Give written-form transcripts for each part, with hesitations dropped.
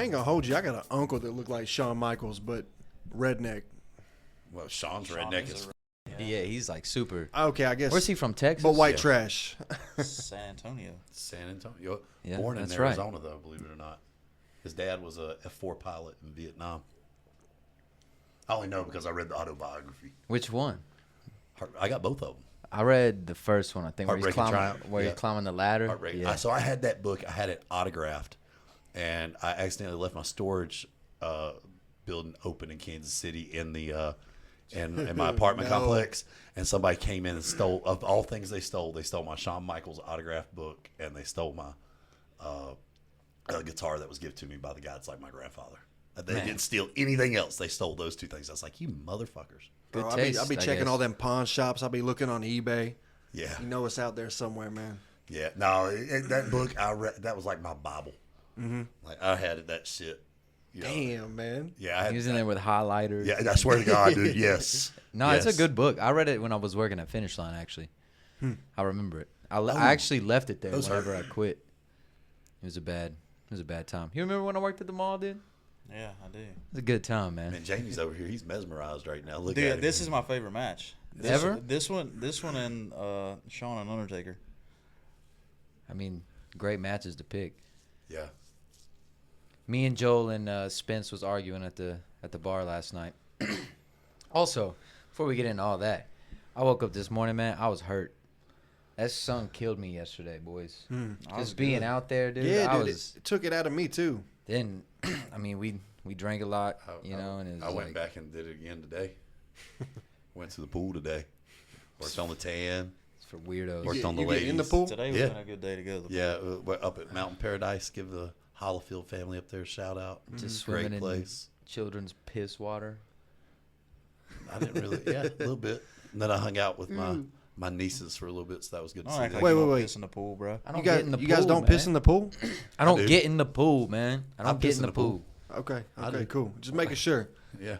I ain't gonna hold you. I got an uncle that looked like Shawn Michaels, but redneck. Well, Sean's redneck is. Yeah, he's like super. Okay, I guess. Where's he from? Texas? But white trash. San Antonio. San Antonio. Yeah, Born in that's Arizona, though, believe it or not. His dad was a F-4 pilot in Vietnam. I only know because I read the autobiography. Which one? I got both of them. I read the first one, I think, where he's Heartbreaking climbing, Triumph. he's climbing the ladder. Heartbreaking. Yeah. So I had that book. I had it autographed, and I accidentally left my storage building open in Kansas City in the in my apartment complex, and somebody came in and stole. Of all things, they stole my Shawn Michaels autographed book, and they stole my guitar that was given to me by the guy that's like my grandfather. They didn't steal anything else. They stole those two things. I was like, you motherfuckers. Good Bro, taste, I'll be I checking guess. all them pawn shops. I'll be looking on eBay. Yeah. You know it's out there somewhere, man. Yeah. No, that book I read, that was like my Bible. Mm-hmm. Like I had that shit. You know. Damn, man. Yeah. I had, He was in there with highlighters. Yeah, I swear to God, dude. Yes. No, Yes. it's a good book. I read it when I was working at Finish Line, actually. I remember it. I actually left it there Those whenever hurt. I quit. It was a bad time. You remember when I worked at the mall, dude? Yeah, I do. It was a good time, man. Man, Jamie's over here. He's mesmerized right now. Look at Dude, him. this is my favorite match. Ever? This one, and Shawn and Undertaker. I mean, great matches to pick. Yeah. Me and Joel and Spence was arguing at the bar last night. Also, before we get into all that, I woke up this morning, man. I was hurt. That sun killed me yesterday, boys. Just being out there, dude. Yeah, I dude, was. it took it out of me, too. Then, I mean, we drank a lot, you know, and it was I went like, back and did it again today. Went to the pool today. Worked on the tan. it's for weirdos. Worked on the You get in the ladies. pool? Today would Yeah. have been a good day to go to the Yeah, we're up at Mountain Paradise. Give the Hollifield family up there a shout out. Just Great swimming in place. children's piss water. I didn't really, yeah, a little bit. And then I hung out with my nieces for a little bit, so that was good to I see don't act them. like Wait, you wait, don't wait. piss in the pool, bro. I don't You guys, get in the you pool. guys don't man. piss in the pool? I don't do. get in the pool, man. I don't get in the pool. Okay, I okay, do. cool. Just making sure. Yeah. I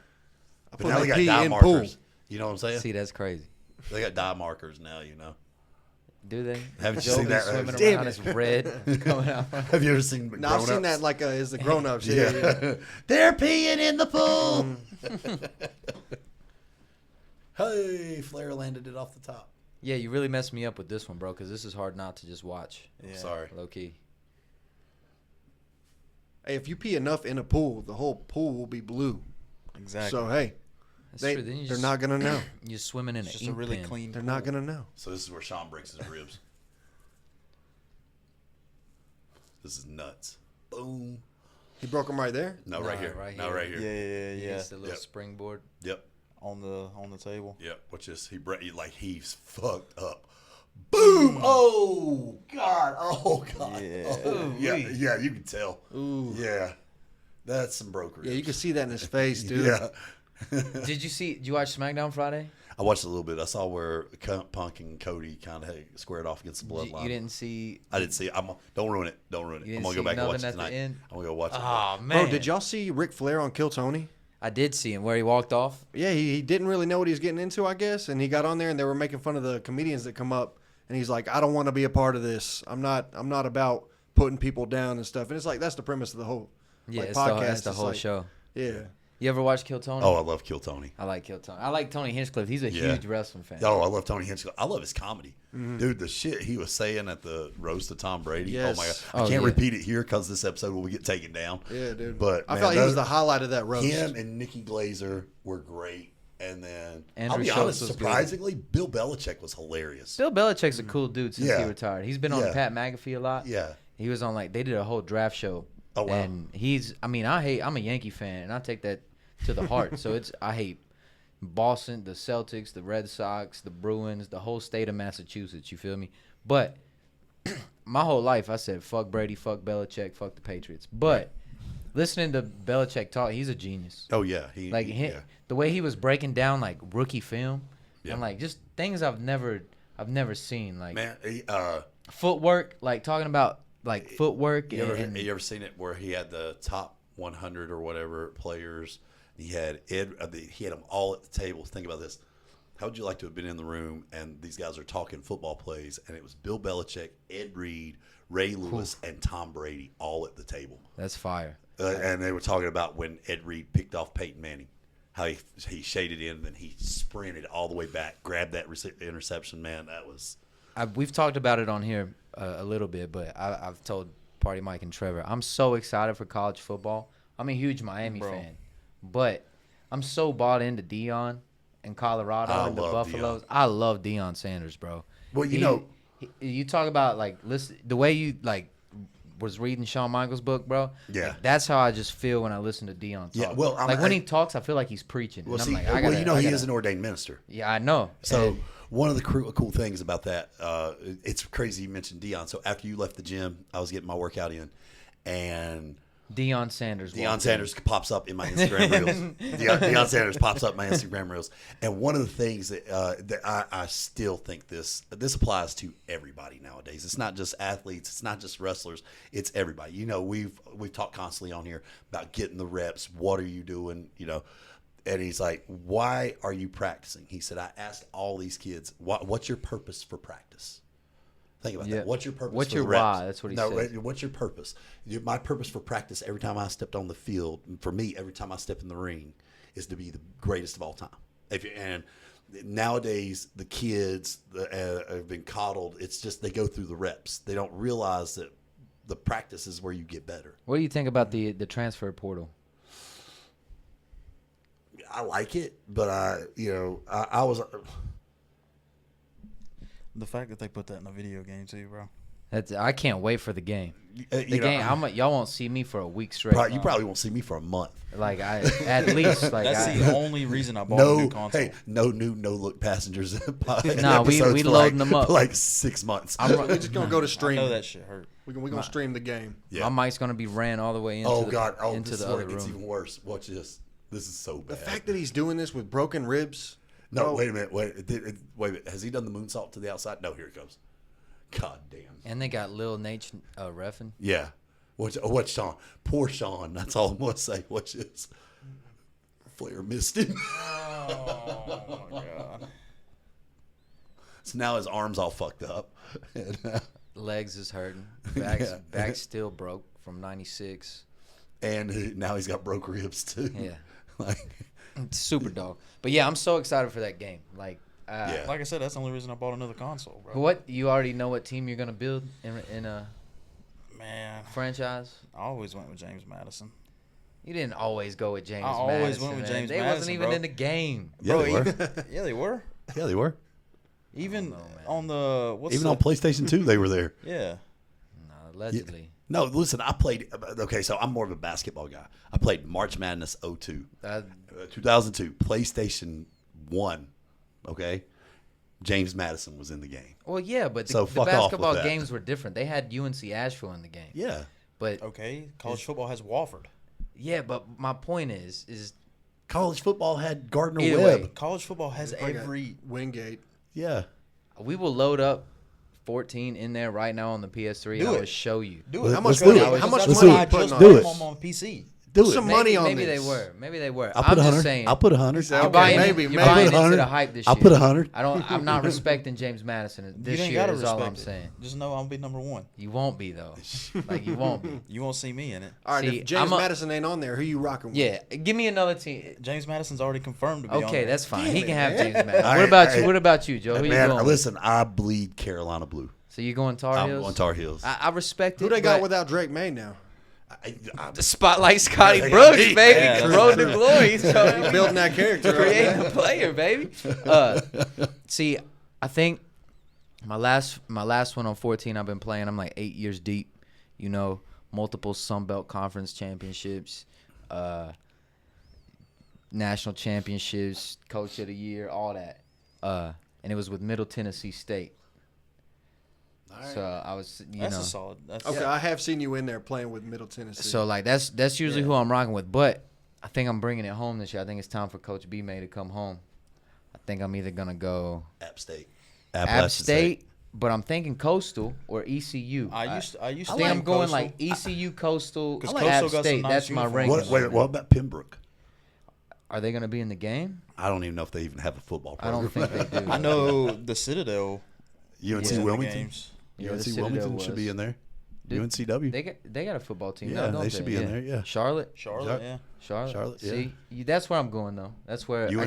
But put now my they got pee dye in markers. pool. You know what I'm saying? See, that's crazy. They got dye markers now, you know. Do they? Haven't you Joe seen be that? swimming Damn around it. as red coming out. Have you ever seen No, I've seen that like as the grown-ups. Yeah, yeah. They're peeing in the pool. Hey, Flair landed it off the top. Yeah, you really messed me up with this one, bro, because this is hard not to just watch. Yeah. Sorry. Low key. Hey, if you pee enough in a pool, the whole pool will be blue. Exactly. So, hey, That's they, true. Then they're not going to know. You're swimming in it's an just a ink really pen. clean. They're pool. not going to know. So this is where Sean breaks his ribs. This is nuts. Boom. He broke them right there? No, Nah, right here. right No, here. right here. Yeah, yeah. It's the little Yep. springboard. Yep. On the table. Yep. Which is he's fucked up. Boom! Oh God! Oh God! Yeah. Oh, yeah, yeah. You can tell. Ooh. Yeah, that's some broker. Yeah, you can see that in his face, dude. Yeah. Did you watch SmackDown Friday? I watched a little bit. I saw where Punk and Cody kind of squared off against the Bloodline. You didn't see. I didn't see it. Don't ruin it. Don't ruin it. You I'm didn't gonna go see back and watch nothing it at the tonight. end? I'm gonna go watch it. Oh man, Bro, did y'all see Ric Flair on Kill Tony? I did see him where he walked off. Yeah, he didn't really know what he was getting into, I guess, and he got on there and they were making fun of the comedians that come up, and he's like, "I don't want to be a part of this. I'm not about putting people down and stuff." And it's like that's the premise of the whole Yeah, like, that's the It's whole like, show. Yeah. You ever watch Kill Tony? Oh, I love Kill Tony. I like Kill Tony. I like Tony Hinchcliffe. He's a Yeah. huge wrestling fan. Oh, I love Tony Hinchcliffe. I love his comedy. Dude, the shit he was saying at the roast of Tom Brady. Yes. Oh, my God. Oh, I can't yeah. repeat it here because this episode will get taken down. Yeah, dude. But, I man, felt like he was those- the highlight of that roast. Him and Nikki Glazer were great. And then, Andrew I'll be Schultz honest, was good. surprisingly, Bill Belichick was hilarious. Bill Belichick's a cool dude since he Yeah. retired. He's been on Yeah. Pat McAfee a lot. Yeah. He was on they did a whole draft show. Oh, wow. And I'm a Yankee fan and I take that to the heart. So I hate Boston, the Celtics, the Red Sox, the Bruins, the whole state of Massachusetts, you feel me? But my whole life I said fuck Brady, fuck Belichick, fuck the Patriots. But listening to Belichick talk, he's a genius. Oh, yeah. The way he was breaking down like rookie film Yeah. and like just things I've never seen, like Man, footwork, like talking about like footwork. you and ever seen it where he had the top 100 or whatever players? He had he had them all at the table. Think about this. How would you like to have been in the room and these guys are talking football plays and it was Bill Belichick, Ed Reed, Ray Lewis, and Tom Brady all at the table? that's fire. And they were talking about when Ed Reed picked off Peyton Manning, how he shaded in and then he sprinted all the way back, grabbed that interception. Man, that was. We've talked about it on here a little bit, but I've told Party Mike and Trevor, I'm so excited for college football. I'm a huge Miami fan, but I'm so bought into Deion and Colorado and the Buffaloes. I love Deion Sanders, bro. Well, you talk about listen, the way you was reading Shawn Michaels' book, bro. Yeah, like, that's how I just feel when I listen to Deion talk. Yeah, well, when he talks, I feel like he's preaching. Well, and he is an ordained minister. Yeah, I know. So one of the cool things about that, it's crazy you mentioned Deion. So after you left the gym, I was getting my workout in, and Deion Sanders pops up in my Instagram reels. Deion Sanders pops up in my Instagram reels. And one of the things that I still think this applies to everybody nowadays. It's not just athletes. It's not just wrestlers. It's everybody. You know, we've talked constantly on here about getting the reps. What are you doing? You know, and he's like, why are you practicing? He said, I asked all these kids, what's your purpose for practice? Think about that. What's your purpose? What's for your the reps? why? That's what he said. What's your purpose? My purpose for practice every time I stepped on the field, for me, every time I step in the ring, is to be the greatest of all time. And nowadays, the kids have been coddled. It's just they go through the reps. They don't realize that the practice is where you get better. What do you think about the transfer portal? I like it, but I was. The fact that they put that in a video game too, bro. I can't wait for the game. Game. Y'all won't see me for a week straight. You probably won't see me for a month. At least that's the only reason I bought a new console. Hey, no new no look passengers. No, we loading them up for like 6 months. We're just gonna go to stream. I know that shit hurt. We're gonna stream the game. Yeah. My mic's gonna be ran all the way into into the other room. It's even worse. Watch this. This is so bad. The fact that he's doing this with broken ribs. No, wait a minute. Wait a minute. Has he done the moonsault to the outside? No, here it comes. God damn. And they got Lil Nate reffing. Yeah. What's Sean? Poor Sean. That's all I'm going to say. Watch this. Flair missed him. Oh, my God. So now his arm's all fucked up. Legs is hurting. Back's still broke from 96. And now he's got broke ribs, too. Yeah. Super dog. But yeah, I'm so excited for that game. Like I said, that's the only reason I bought another console, bro. What you already know what team you're gonna build in a franchise? I always went with James Madison. You didn't always go with James. I always went with James Madison. They wasn't even in the game. Yeah, they were. Yeah, they were. Yeah, they were. Even on the on PlayStation 2, they were there. Yeah. No, allegedly. Yeah. No, listen, I played. Okay, so I'm more of a basketball guy. I played March Madness 02. 2002, PlayStation 1. Okay, James Madison was in the game. Well, yeah, but the basketball games were different. They had UNC Asheville in the game. Yeah, but college football has Wofford. Yeah, but my point is college football had Gardner Webb. College football has every Wingate. Yeah, we will load up 14 in there right now on the PS3. I will show you. Do it. How much money? How much money? money? I just do it on PC. Do Put it. some money on maybe this. Maybe they were. I'll put I'm 100. just saying. I'll put 100. You're buying maybe. You're buying into the hype this year. I'll put 100. I'm not respecting James Madison this year. Is all I'm saying. Just know I'll be number one. You won't be though. You won't be. You won't see me in it. All right, if James Madison ain't on there, who you rocking with? Yeah, give me another team. James Madison's already confirmed to be on Okay, there. that's fine. Damn he can it, have man. James Madison. What about you, Joe? Who you going? Listen, I bleed Carolina blue. So you going Tar Heels? I'm going Tar Heels. I respect it. Who they got without Drake May now? The spotlight Scotty Brooks, baby. Yeah. Road to glory. So Building that character. creating a player, baby. See, I think my last one on 14 I've been playing, I'm like 8 years deep. You know, multiple Sun Belt Conference championships, national championships, coach of the year, all that. And it was with Middle Tennessee State. Right. So I was, That's a solid. Okay, I have seen you in there playing with Middle Tennessee. So that's usually who I'm rocking with, but I think I'm bringing it home this year. I think it's time for Coach B May to come home. I think I'm either gonna go App State. App State, but I'm thinking Coastal or ECU. I used to I think think I'm going Coastal. like ECU, Coastal, Because App Coastal got some State. nice That's my uniforms. ranking. What about Pembroke? Are they gonna be in the game? I don't even know if they even have a football I program. don't think they do. I know the Citadel UNC was in the Wilmington. games. Yeah, the UNC Citadel Wilmington should be was. in there. UNCW. They got a football team. Yeah, now, don't they should be in there, yeah. Charlotte. Charlotte, yeah. Charlotte. yeah. See, that's where I'm going though. That's where I UNCA?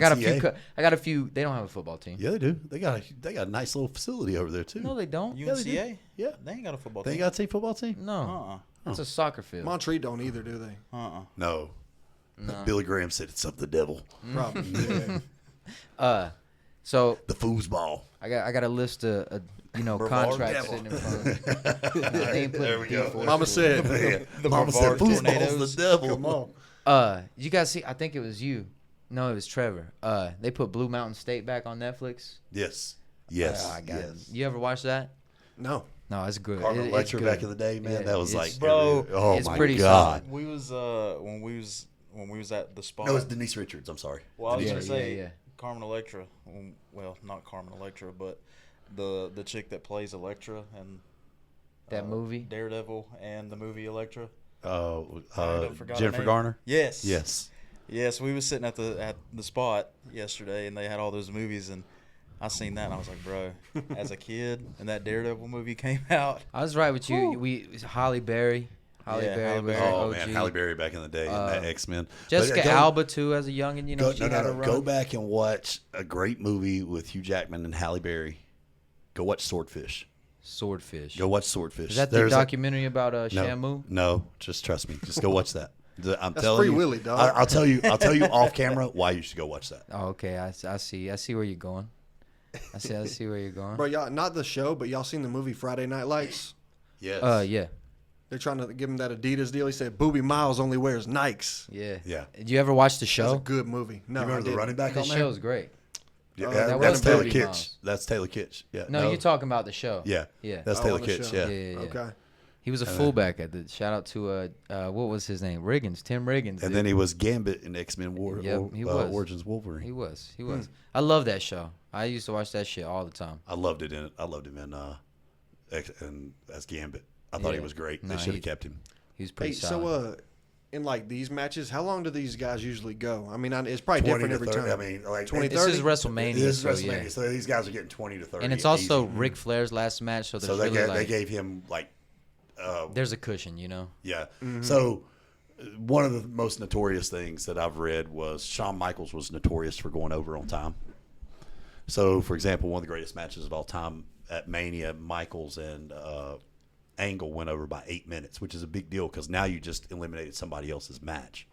got a few. They don't have a football team. Yeah, they do. They got a nice little facility over there too. No, they don't. Yeah, they do. UNCA? Yeah. They ain't got a football They team. got a football team? No, Uh-uh. it's a soccer field. Montreat don't either, do they? No. No. Billy Graham said it's of the devil. Probably. Yeah. So The foosball. I got a list of contracts sitting in front of me. They ain't putting There we go. D4 Mama schools. said. The Mama said Brevard foosball's Tornadoes. the devil. Come on. You guys see? I think it was you. No, it was Trevor. They put Blue Mountain State back on Netflix. Yes. Yes. I got it. yes. You ever watch that? No. No, it's good. Carmen It's Lecture good. back in the day, man. Yeah, that was it's- like, Bro, oh it's my pretty God. We was when we was at the spot. No, it's Denise Richards. I'm sorry. Well, I was Yeah, gonna say yeah. Carmen Electra. Well, not Carmen Electra, but the chick that plays Electra and That movie? Daredevil and the movie Electra. Oh, I forgot her Jennifer name. Garner. Yes. Yes. Yes, we was sitting at the spot yesterday, and they had all those movies, and I seen that, and I was like, bro, as a kid, and that Daredevil movie came out. I was right with you. Halle Berry. Halle Yeah, Berry Halle was Berry. an Oh OG. man, Halle Berry back in the day in that X-Men. Jessica But, Alba too, as a youngin. You know, Go, she had a run. Go back and watch a great movie with Hugh Jackman and Halle Berry. Go watch Swordfish. Swordfish. Go watch Swordfish. Is that the There's a- documentary about No, Shamu? no, just trust me. Just go watch that. I'm That's telling Free you. Willy, dog. I'll tell you. I'll tell you off camera why you should go watch that. Oh, okay. I see. I see where you're going. I see where you're going. Bro, y'all, not the show, but y'all seen the movie Friday Night Lights? Yes. Yeah. They're trying to give him that Adidas deal. He said, Booby Miles only wears Nikes. Yeah. Yeah. Did you ever watch the That's show? a good movie. No, You remember I the didn't. running back The on there? show's great. Yeah, that that's wasn't Taylor Booby Kitsch. Miles. That's Taylor Kitsch. Yeah. No, you're talking about the show. Yeah. Yeah. That's Oh, Taylor on the Kitsch. show. Yeah. Yeah. Okay. He was a fullback at the shout out to what was his name? Riggins, Tim Riggins. And dude. then he was Gambit in X-Men War. Yep, he was. Origins Wolverine. He was. I love that show. I used to watch that shit all the time. I loved it in it. I loved him in as Gambit. I thought he Yeah. was great. No, They should he- have kept him. He's Hey, pretty solid. so in like these matches, how long do these guys usually go? I mean, it's probably different every 30. time. I mean, like 20, This is WrestleMania. This is so, WrestleMania, yeah. so these guys are getting 20 to 30. And it's also easy. Ric Flair's last match, so there's So they really gave him like there's a cushion, you know. yeah. So one of the most notorious things that I've read was Shawn Michaels was notorious for going over on time. So, for example, one of the greatest matches of all time at Mania, Michaels and Angle went over by 8 minutes, which is a big deal because now you just eliminated somebody else's match.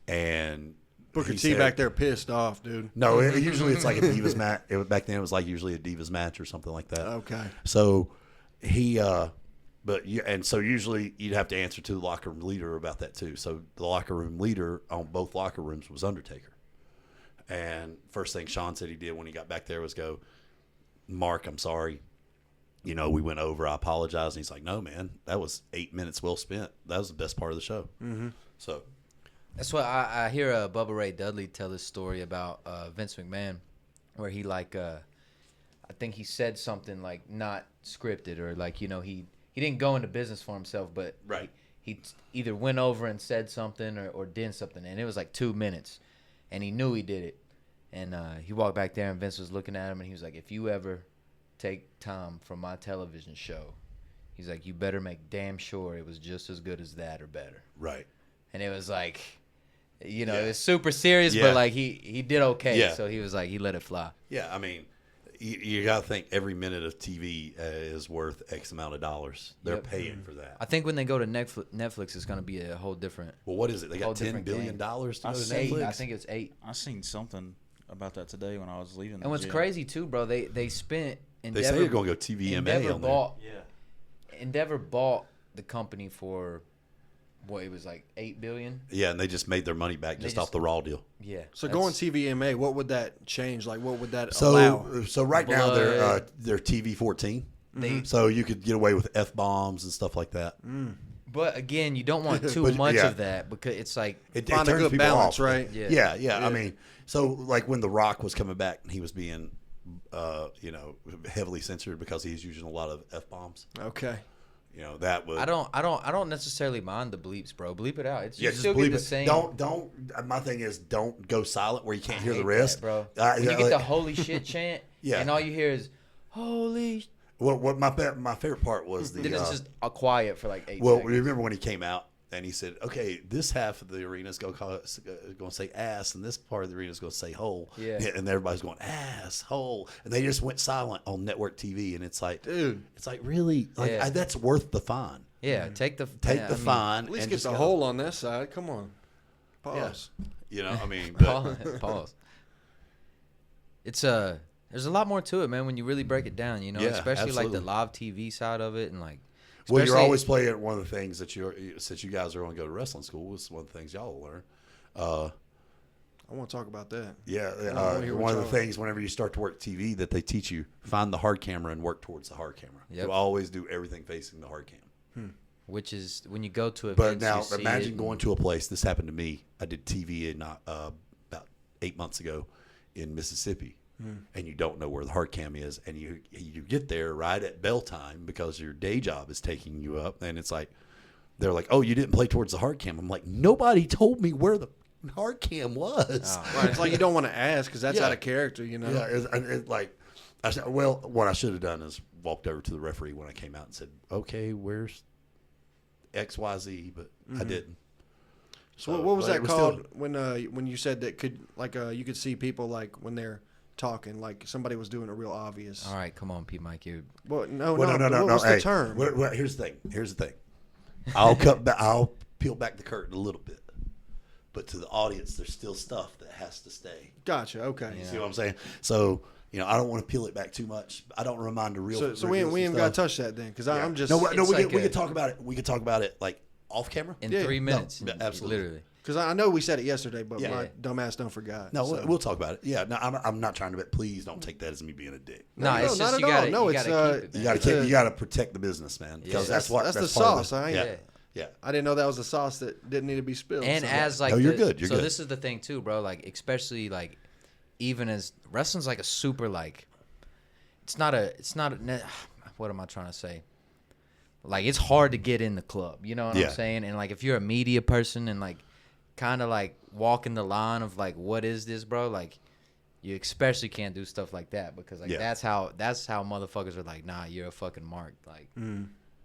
And Booker he T said- back there pissed off, dude. No, usually it's like a Divas match. Back then it was like usually a Divas match or something like that. Okay. So so usually you'd have to answer to the locker room leader about that too. So the locker room leader on both locker rooms was Undertaker. And first thing Shawn said he did when he got back there was go, Mark, I'm sorry. You know, we went over. I apologize. And he's like, no, man, that was 8 minutes well spent. That was the best part of the show. Mm-hmm. So That's what I hear Bubba Ray Dudley tell this story about Vince McMahon, where he I think he said something like not scripted or like he didn't go into business for himself, but Right. he either went over and said something or did something, and it was like 2 minutes, and he knew he did it, and he walked back there and Vince was looking at him and he was like, if you ever take time from my television show, he's like, you better make damn sure it was just as good as that or better. right. And it was like, it Yeah. was super serious, Yeah. but like he did okay. Yeah. So he was like, he let it fly. Yeah, I mean, you got to think every minute of TV is worth X amount of dollars. They're Yep. paying for that. I think when they go to Netflix, it's going to be a whole different. Well, what is it? They Whole got $10 different billion game. to go to Eight. Netflix? I think it's 8. I seen something about that today when I was leaving. And what's crazy too, bro, they spent They say they're going to go TVMA Endeavor on there. bought Endeavor bought the company for what it was like $8 billion. Yeah, and they just made their money back just off the Raw deal. Yeah. So that's- going TVMA, what would that change? Like, what would that allow? So right now they're Blood. TV 14. They, So you could get away with F-bombs and stuff like that. but again, you don't want too But, much yeah. of that because it's like It Find a turns good people balance, off. right? Yeah. Yeah. I mean, so like when The Rock was coming back and he was being, heavily censored because he's using a lot of F-bombs. Okay. That was. I don't necessarily mind the bleeps, bro. Bleep it out. It's Yeah, you just still believe get the it. same. Don't. My thing is, don't go silent where you can't hear hate the rest, that, bro. Uh, When you yeah, get the like- holy shit chant, Yeah. and all you hear is holy. what my favorite part was the. Then it's just a quiet for like 8 Well, seconds. remember when he came out and he said, "Okay, this half of the arena is going to say ass, and this part of the arena is going to say hole." Yeah. And everybody's going ass hole, and they just went silent on network TV, and it's like, Dude. it's like really, like Yeah. that's worth the fine. Yeah, take the Fine. At least and get just the go. hole on this side. Come on. Pause. You know, I mean, but, Pause. It's there's a lot more to it, man. When you really break it down, you know, Yeah, especially like the absolutely. live TV side of it, and like. well, you're especially- always playing one of the things that since you guys are going to go to wrestling school, it's one of the things y'all will learn. I want to talk about that. Yeah, wanna hear what one of the y'all- things whenever you start to work TV that they teach you, find the hard camera and work towards the hard camera. Yep. You always do everything facing the hard cam. Which is when you go to But events. now you see imagine it, going to a place. This happened to me. I did TV in about 8 months ago in Mississippi, and you don't know where the hard cam is, and you get there right at bell time because your day job is taking you up, and it's like they're like, "Oh, you didn't play towards the hard cam." I'm like, nobody told me where the hard cam was. Right. It's like you don't want to ask because that's Yeah. out of character, you know? Yeah, it's like, I said, well, what I should have done is walked over to the referee when I came out and said, "Okay, where's XYZ?" But I didn't. So what was but that it was called when you said that you could see people like when they're talking, like somebody was doing it real obvious? All right, come on, P. Mike. You. Well, No. What was the Hey, term? Here's the thing. I'll I'll peel back the curtain a little bit, but to the audience, there's still stuff that has to stay. Gotcha. Okay. You see what I'm saying? So I don't want to peel it back too much. I don't remind the real. So we ain't got to touch that then because I'm just No, It's we like can talk about it. We can talk about it like off camera. In Yeah. 3 No, minutes, absolutely. literally. because I know we said it yesterday, but Yeah. my dumb ass don't forgot. No, so. we'll talk about it. Yeah, no, I'm not trying to. But please don't take that as me being a dick. No, it's not just at you all. gotta. No, you it's, gotta keep it. You man. got to protect the business, man. Yeah. Because that's that's the part of sauce. I ain't. Yeah. Yeah. I didn't know that was the sauce that didn't need to be spilled. And so. as like, No, you're good. You're so good. this is the thing too, bro. Like, especially like, even as wrestling's like a super like, it's not a. What am I trying to say? Like, it's hard to get in the club. You know what Yeah. I'm saying? And like, if you're a media person and like, kind of like walking the line of like, what is this, bro? Like, you especially can't do stuff like that because like Yeah. that's how motherfuckers are like, nah, you're a fucking mark. Like,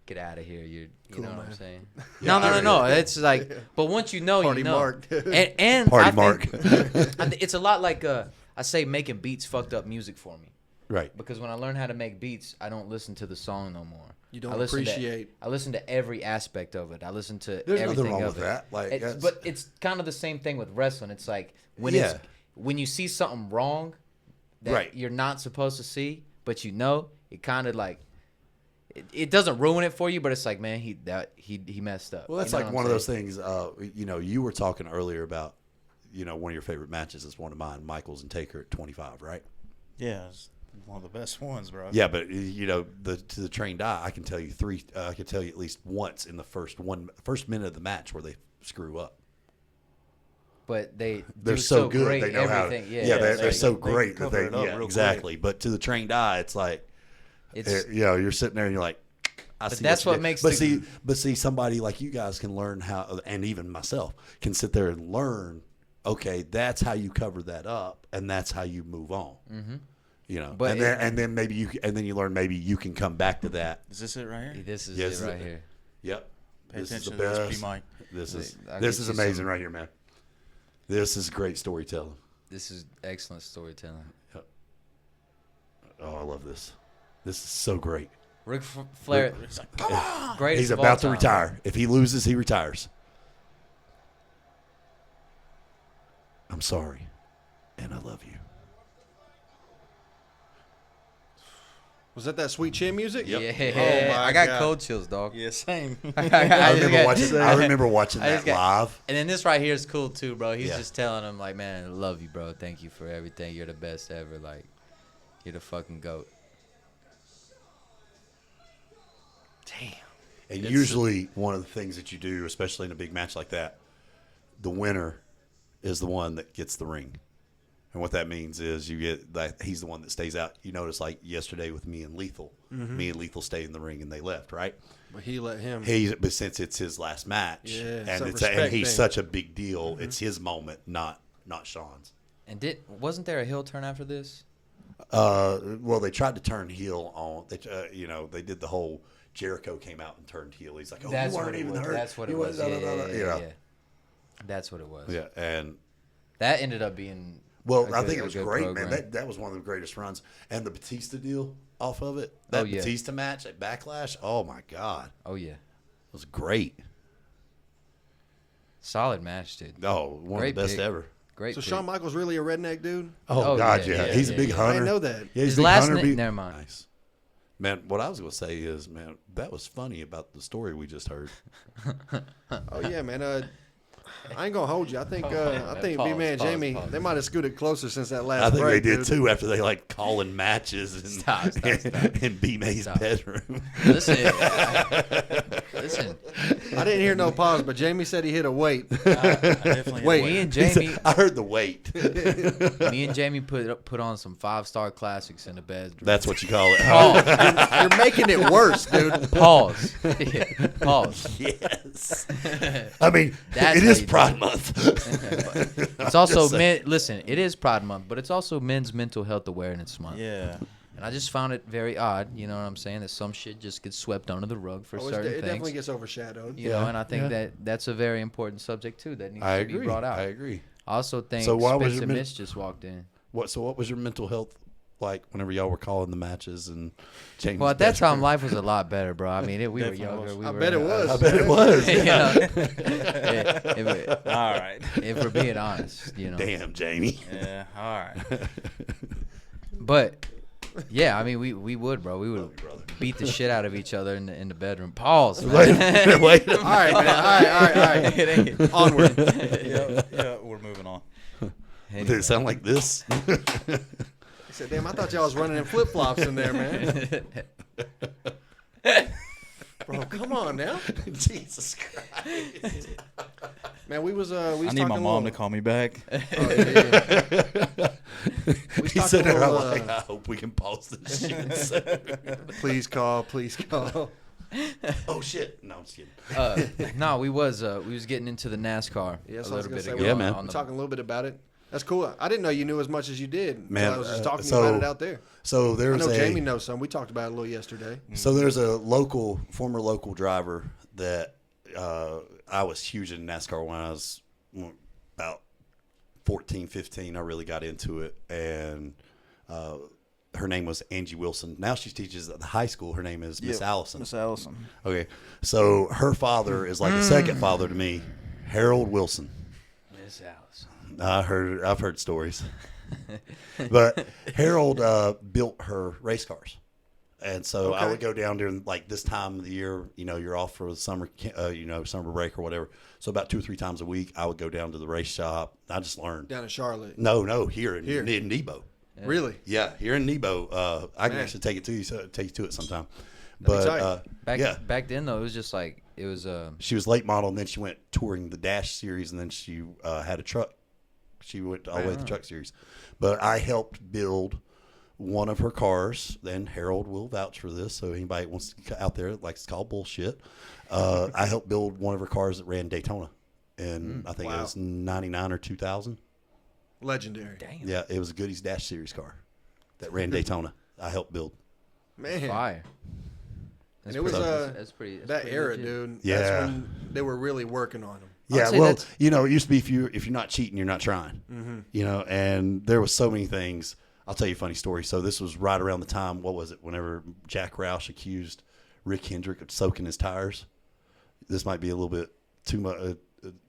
get out of here. You Cool, know what I'm man. saying? Yeah, No. It's like, but once you know, Party you know. mark, dude. And Party I mark. think it's a lot like I say making beats fucked up music for me Right. because when I learn how to make beats, I don't listen to the song no more. You don't I listen appreciate. I listen to every aspect of it. I listen to There's everything nothing wrong of with it. that. Like, But it's kind of the same thing with wrestling. It's like when Yeah. when you see something wrong that Right. you're not supposed to see, but you know, it kind of like it doesn't ruin it for you, but it's like, man, he messed up. Well, that's You know like what one I'm of those saying? things. You were talking earlier about, one of your favorite matches is one of mine, Michaels and Taker at 25, right? Yeah, it's one of the best ones, bro. Yeah, but to the trained eye, I can tell you I can tell you at least once in the first minute of the match where they screw up. But they're They're so good. Great, They know how. everything. Yeah, they're they- so they great that cover it up real exactly. But to the trained eye, it's like It's you're sitting there and you're like, I But see that's you what did. makes But the- see, somebody like you guys can learn how, and even myself can sit there and learn. Okay, that's how you cover that up, and that's how you move on. Mm-hmm. But and then maybe you learn maybe you can come back to that. Is this it right here? this is Yes, it right here. Yep. Pay This is attention the to this, best. P. Mike. This I'll get is you amazing some- right here, man. This is great storytelling. This is excellent storytelling. Oh, I love this. This is so great. Ric Flair, It's like, come on! greatest He's of all about to time. retire. If he loses, he retires. I'm sorry, and I love you. Was that Sweet Chin music? Yeah, Oh, my I got God. cold chills, dog. Yeah, same. I just remember got- watching. I remember watching I that just got- live. And then this right here is cool too, bro. He's Yeah. just telling him like, man, I love you, bro. Thank you for everything. You're the best ever. Like, you're the fucking goat. Damn. And usually, one of the things that you do, especially in a big match like that, the winner is the one that gets the ring. And what that means is you get that he's the one that stays out. You notice, like yesterday with me and Lethal, me and Lethal stayed in the ring and they left, right? But he let him. But since it's his last match, Yeah, and it's a and respect he's thing. such a big deal, it's his moment, not Sean's. And wasn't there a heel turn after this? Well, they tried to turn heel on. They did the whole Jericho came out and turned heel. He's like, "Oh, That's you what weren't it even was. hurt." That's what it You was. weren't- Yeah. That's what it was. Yeah, and That ended up being. I think it was great, program. man. That was one of the greatest runs, and the Batista deal off of it. That yeah. Batista match at Backlash. Oh my God, Oh yeah, it was great. solid match, dude. Oh, one Great of the best pick. ever. Great. So pick. Shawn Michaels really a redneck dude? Oh, Oh, God, yeah, yeah. yeah, He's yeah, a big yeah. I hunter. didn't know that. Yeah, he's His a big last hunter. name. Never mind. Nice. Man, what I was going to say is, man, that was funny about the story we just heard. Oh yeah, man. I ain't gonna hold you. I think Pause, B-Man pause, Jamie, pause. they might have scooted closer since that last I think break, they did dude. too after they like calling matches and Stop. in B-May's bedroom. Listen. Listen. I didn't hear no pause, but Jamie said he hit a weight. I definitely Wait. Me and He said, Jamie. I heard the weight. Me and Jamie put on some 5-star classics in the bedroom. That's what you call it. Pause. You're making it worse, dude. Pause. Pause. Yes. I mean, That's it how is you do Pride it. Month. It's also listen, it is Pride Month, but it's also Men's Mental Health Awareness Month. Yeah. And I just found it very odd, you know what I'm saying, that some shit just gets swept under the rug for Oh, certain it definitely things. gets overshadowed. You know, and I think that's a very important subject too that needs I to agree. be brought out. I agree. I also think So why was Spence your and men- Mitch just walked in. So what was your mental health like whenever y'all were calling the matches and James? Well, at that time, life was a lot better, bro. I mean, we were Definitely younger. was. We I were, bet it was. I bet it was. You know, All right. if we're being honest, you know. Damn, Jamie. Yeah. All right. But yeah, I mean, we would, bro. We would beat the shit out of each other in the bedroom. Pause. Man. Wait. All right, man. All right. It ain't- Onward. Yeah. We're moving on. Did it sound like this? He said, "Damn, I thought y'all was running in flip flops in there, man." Bro, come on now, Jesus Christ. man. We was I need talking my a mom to little- call me back. Oh, yeah. We He talked said, a little, like, I hope we can pause this shit soon. Please call. Oh, shit. No, I'm just kidding. No, we was getting into the NASCAR Yes, a I was little gonna bit say, ago. Yeah, man. on We're the- talking a little bit about it. That's cool. I didn't know you knew as much as you did. Man, I was just talking so- about it out there. So I there's know a Jamie knows some. We talked about it a little yesterday. So there's a former local driver that I was huge in NASCAR when I was about 14, 15. I really got into it, and her name was Angie Wilson. Now she teaches at the high school. Her name is Miss Allison. Miss Allison. Okay, so her father is like a second father to me, Harold Wilson. Miss Allison. I've heard stories, but Harold built her race cars, and so I Okay. would go down during like this time of the year. You know, you're off for the summer, summer break or whatever. So about 2 or 3 times a week, I would go down to the race shop. I just learned. Down in Charlotte. No, here in Here. Nebo. Really? Yeah, here in Nebo. I can Man. actually take you to it sometime. be But tight. Back then though, it was just like it was she was late model, and then she went touring the Dash series, and then she had a truck. She went all the way to the truck series. But I helped build one of her cars. Then Harold will vouch for this. So anybody wants to out there likes to call bullshit. I helped build one of her cars that ran Daytona, and I think it Wow. was 99 or 2000. Legendary. damn Yeah, it was a Goodies Dash series car that ran Daytona. I helped build. Man. fire. And it was that's pretty that pretty era, legit. dude. Yeah. That's when they were really working on them. I'd Yeah, say well, that's- it used to be if you're not cheating, you're not trying. Mm-hmm. And there was so many things. I'll tell you a funny story. So this was right around the time, what was it, whenever Jack Roush accused Rick Hendrick of soaking his tires. This might be a little bit too much.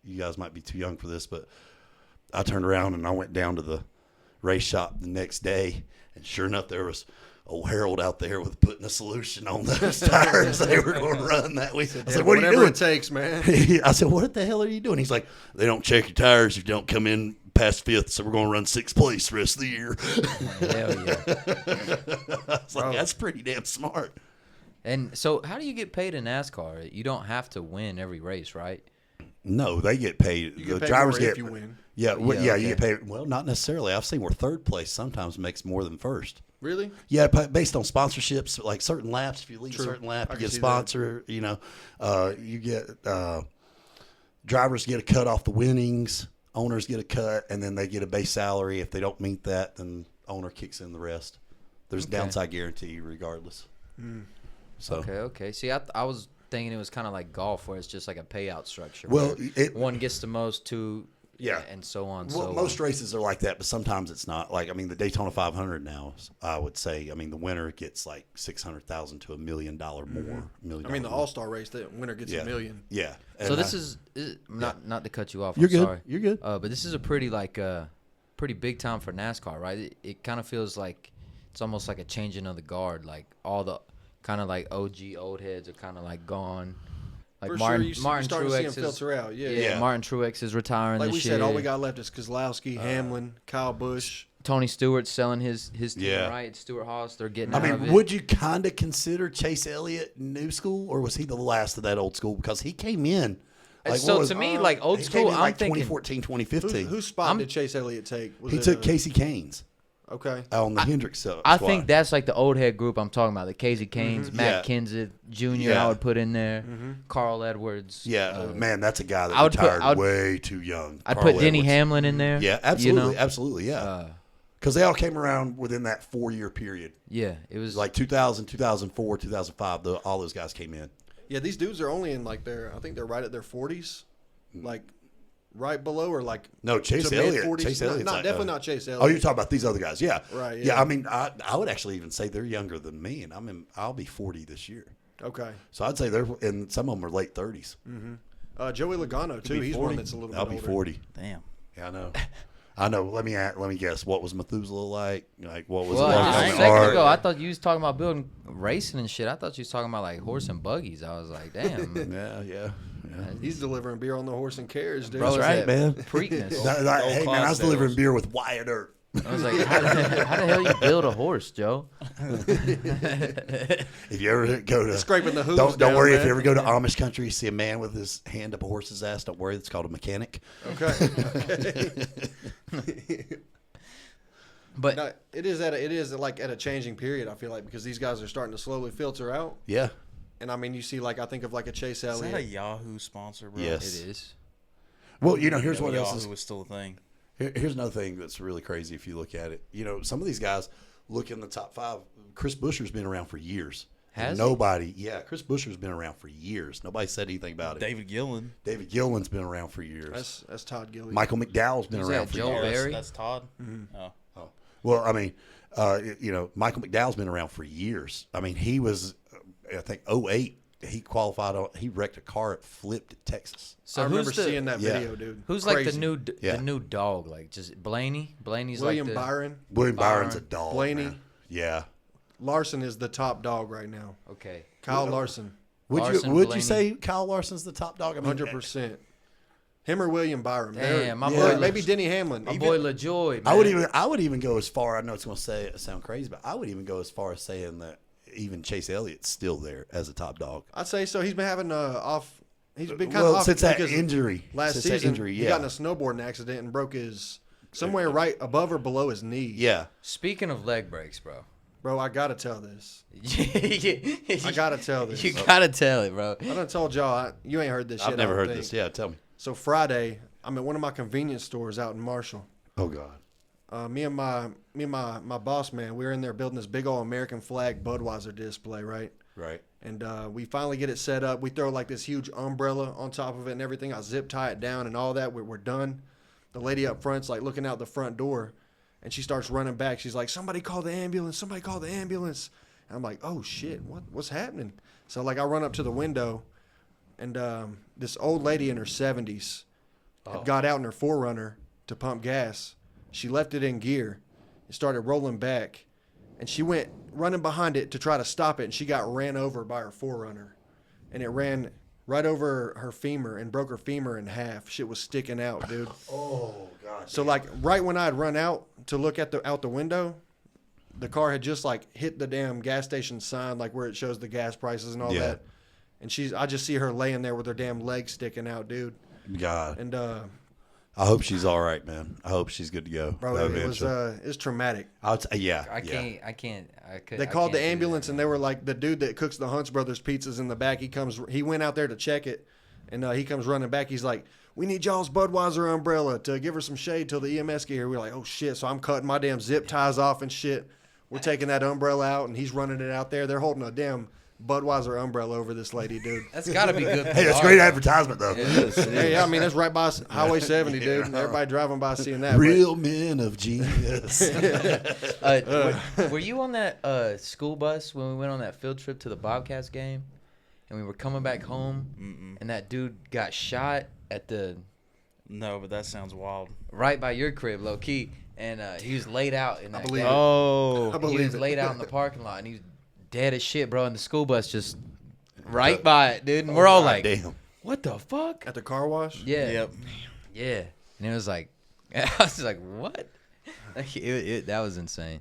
You guys might be too young for this, but I turned around and I went down to the race shop the next day, and sure enough, there was old Harold out there with putting a solution on those tires they were going to run that week. I said, "What are you Whatever doing?" it takes, man. I said, "What the hell are you doing?" He's like, "They don't check your tires if you don't come in past 5th, so we're going to run 6th place the rest of the year." Hell yeah. I was like, "That's pretty damn smart." And so, how do you get paid in NASCAR? You don't have to win every race, right? No, they get paid. You The get paid drivers more get if you win. Yeah, Yeah, you okay. get paid. Well, not necessarily. I've seen where 3rd place sometimes makes more than 1st. Really? Yeah, based on sponsorships, like certain laps. If you lead a True. certain lap, I you can get a see sponsor. You get drivers get a cut off the winnings. Owners get a cut, and then they get a base salary. If they don't meet that, then owner kicks in the rest. There's Okay. downside guarantee regardless. So Okay. See, I was thinking it was kind of like golf, where it's just like a payout structure. Well, where one gets the most, two, Yeah. and so on. Well, so most races are like that, but sometimes it's not. Like, I mean, the Daytona 500 now, I would say, I mean, the winner gets like $600,000 to $1 million more. I mean, the All-Star race, the winner gets Yeah. $1 million. Yeah. So And this is not to cut you off. You're I'm good. sorry. You're good. But this is a pretty pretty big time for NASCAR, right? It kind of feels like it's almost like a changing of the guard. Like all the kind of like OG old heads are kind of like gone. Like For Martin, sure, you're Martin starting to see Truex them is, filter out. Yeah. yeah, Yeah. Martin Truex is retiring Like this we year. said, all we got left is Keselowski, Hamlin, Kyle Busch. Tony Stewart's selling his team, Yeah. right? Stewart Haas, they're getting I out of mean, it. would you kind of consider Chase Elliott new school, or was he the last of that old school? Because he came in. Like, So what was- to me, like old he school, came in I'm like thinking 2014, 2015. Whose spot I'm- did Chase Elliott take? Was He it, took Casey Canes Okay. on the Hendricks I squad. think that's like the old head group I'm talking about. The Casey Canes, Matt Yeah. Kenseth Jr. Yeah. I would put in there. Carl Edwards. Yeah, man, that's a guy that I would put- retired I would- way too young. I'd Carl put Denny Edwards. Hamlin in there. Yeah, you absolutely, know? absolutely, yeah. Because they all came around within that 4-year period. Yeah, it was Like 2000, 2004, 2005, all those guys came in. Yeah, these dudes are only in like I think they're right at their 40s, like right below or like No, Chase to Elliott. mid-40s. Chase Not- Elliott's not like, definitely not Chase Oh, Elliott. you're talking about these other guys, yeah, Right, Yeah, yeah. I mean, I would actually even say they're younger than me, and I'll be 40 this year. Okay. So I'd say and some of them are late 30s. Joey Logano too. be He's 40. one that's a little I'll bit be older. 40. Damn. Yeah, I know. I know. Let me guess. What was Methuselah like? Like what was well, it like just on a the second ark? ago, I thought you was talking about building racing and shit. I thought you was talking about like horse and buggies. I was like, damn. Yeah. He's delivering beer on the horse and carriage, dude. Bro, That's is right, that man. Preakness. Hey man, I was Clydesdales. delivering beer with Wyatt Earp. I was like, how the hell you build a horse, Joe? If you ever go to Scraping the hooves don't down, worry. man. If you ever go to Amish country, you see a man with his hand up a horse's ass. Don't worry, it's called a mechanic. Okay. But No, it is like at a changing period. I feel like because these guys are starting to slowly filter out, Yeah. and I mean you see like I think of like a Chase Is that a Elliott. Yahoo sponsor, bro? Yes. it is. Well, here's No, what else Yahoo is. was still a thing. Here's another thing that's really crazy if you look at it. Some of these guys look in the top 5. Chris Buescher's been around for years. Has And he? nobody, yeah, Chris Buescher's been around for years. Nobody said anything about it. David Gillen. David Gillen's been around for years. That's Todd Gilliam. Michael McDowell's been Who's around that, for Joe years. Barry? That's Todd. Oh. Well, I mean, Michael McDowell's been around for years. I mean, he was, I think, 08. He qualified on. He wrecked a car. It flipped at Texas. So I remember who's the, seeing that Yeah. video, dude. Who's like Crazy. the new dog? Like just Blaney? Blaney's William like the, Byron? William Byron's a Byron, dog. Blaney. Man. Yeah. Larson is the top dog right now. Okay. Kyle Larson, Larson, Would Blaney. you say Kyle Larson's the top dog? I mean, 100%. Him or William Byron? Damn, my boy- maybe Denny Hamlin. My boy LaJoy, man. I would even go as far. I know it's going to sound crazy, but I would even go as far as saying that even Chase Elliott's still there as a top dog. I'd say so. He's been having off. He's been kind of off since that because injury. last since season. that injury, He got in a snowboarding accident and broke his somewhere right above or below his knee. yeah. Speaking of leg breaks, bro. Bro, I gotta tell this. I I gotta tell this. You gotta tell it, bro. I done told y'all. You ain't heard this shit. I've never I don't heard think. this. Yeah, tell me. So Friday, I'm at one of my convenience stores out in Marshall. Oh God. Me and my boss man, we were in there building this big old American flag Budweiser display, right? Right. And we finally get it set up. We throw like this huge umbrella on top of it and everything. I zip tie it down and all that. We're done. The lady up front's like looking out the front door, and she starts running back. She's like, "Somebody call the ambulance! Somebody call the ambulance!" And I'm like, "Oh shit! What's happening?" So like I run up to the window, and this old lady in her 70s had got out in her 4Runner to pump gas. She left it in gear. It started rolling back, and she went running behind it to try to stop it, and she got ran over by her 4Runner, and it ran right over her femur and broke her femur in half. Shit was sticking out, dude. Oh God. So like right when I had run out to look at out the window, the car had just like hit the damn gas station sign, like where it shows the gas prices and all Yeah. that. And I just see her laying there with her damn legs sticking out, dude. God. And I hope she's all right, man. I hope she's good to go. bro, it was traumatic. Yeah. I can't. They called the ambulance, and they were like, the dude that cooks the Hunts Brothers pizzas in the back. He went out there to check it, and he comes running back. He's like, we need y'all's Budweiser umbrella to give her some shade till the EMS get here. We're like, oh shit. So I'm cutting my damn zip ties off and shit. We're taking that umbrella out and he's running it out there. They're holding a damn Budweiser umbrella over this lady, dude. That's got to be good. Hey, that's great advertisement, though. It is. Yeah, I mean, that's right by Highway 70, dude. And everybody driving by seeing that. Real men of genius. Were you on that school bus when we went on that field trip to the Bobcats game? And we were coming back home, and that dude got shot at the No, but that sounds wild. right by your crib, low key, and he was laid out in that. believe game. it. Oh, I He believe was it. laid out in the parking lot, and he's dead as shit, bro. And the school bus just right by it, dude. And we're all like, damn. "What the fuck?" At the car wash? Yeah, yep. yeah. And it was like, I was like, "What?" That was insane.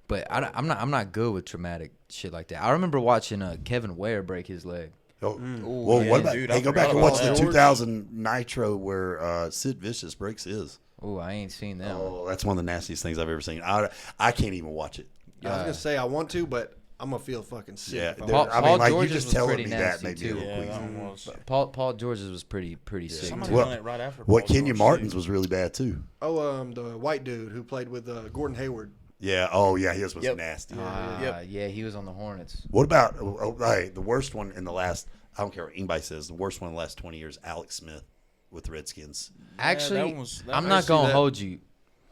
But I'm not good with traumatic shit like that. I remember watching Kevin Ware break his leg. Oh, Ooh, well, yeah, what about? dude, Hey, I go back forgot and about watch the that. 2000 Nitro where Sid Vicious breaks his. Oh, I ain't seen that. Oh, that's one of the nastiest things I've ever seen. I can't even watch it. I was going to say I want to, but I'm going to feel fucking sick. Yeah, if I there- watch I it. mean, like you George's just was telling pretty me that nasty, made me too. a little Yeah, queasy. that one was. Paul George's was pretty sick. Somebody too. Well- done it right after. What Paul Kenya George, Martin's too. was really bad too. Oh, the white dude who played with Gordon Hayward. Yeah. Oh, yeah. His was Yep. nasty. Yeah, he was on the Hornets. What about hey, the worst one in the last? I don't care what anybody says. The worst one in the last 20 years. Alex Smith with the Redskins. Actually, that I'm was- not gonna that. hold you.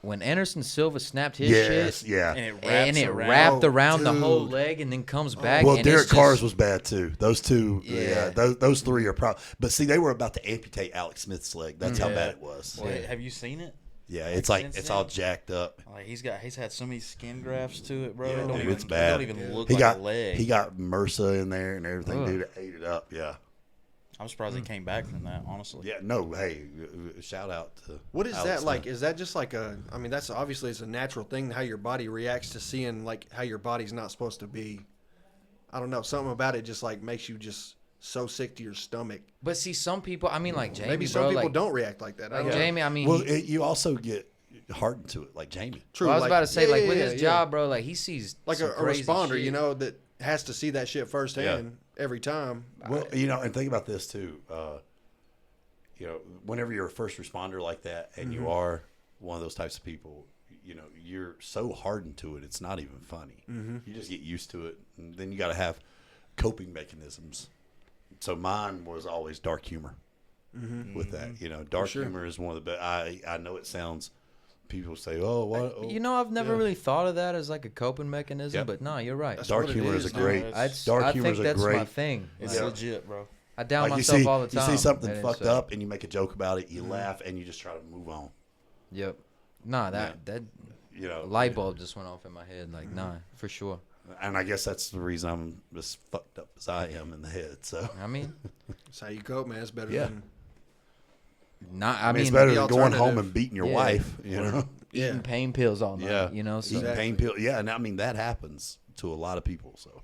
When Anderson Silva snapped his Yes. shit, Yeah. and it wrapped Oh, around the whole dude. leg and then comes back. Well, and Derek it's Carr's just, was bad too. Those two, Yeah. those three are probably. But see, they were about to amputate Alex Smith's leg. That's how Yeah. bad it was. Well, have you seen it? Yeah, it's like since it's then? all jacked up. Like he's had so many skin grafts to it, bro. Yeah, it don't dude, even, it's bad. It don't even look He like got a leg. he got MRSA in there and everything, Ugh. dude. It ate it up. Yeah. I'm surprised he came back from that. Honestly. Yeah. No. Hey, shout out to. What is Alex that like? Smith. Is that just like I mean, that's obviously it's a natural thing how your body reacts to seeing like how your body's not supposed to be. I don't know. Something about it just like makes you just so sick to your stomach. But see, some people. I mean, like Jamie, Maybe some bro, people like, don't react like that. I Like don't know. Jamie, I mean, Well, you also get hardened to it, like Jamie. True. well, I was like- about to say, yeah, like yeah, with yeah, his yeah. job, bro, like he sees like some a crazy responder, shit. you know, that has to see that shit firsthand every time. Well, and think about this too. Whenever you're a first responder like that, and you are one of those types of people, you're so hardened to it. It's not even funny. You just get used to it, and then you got to have coping mechanisms. So mine was always dark humor. With that, dark sure. humor is one of the best. I know it sounds. People say, "Oh, what?" Oh. You know, I've never Yeah. really thought of that as like a coping mechanism, Yep. but no, you're right. That's Dark what it humor is a is, dude. great. Dark I humor think is a that's great. my thing. It's Like, legit, bro. I down Like myself all the you time. see something and fucked it's, up, and you make a joke about it. You laugh, and you just try to move on. Yep. Nah, that You light bulb just went off in my head. Like, nah, for sure. And I guess that's the reason I'm as fucked up as I am in the head. So I mean, That's how you cope, man. It's better Yeah. than I I mean, it's mean, better the than going home alternative. and beating your Yeah. wife. You know, eating yeah. pain pills all night. Yeah. You know, so eating pain pills. Yeah, and I mean that happens to a lot of people. So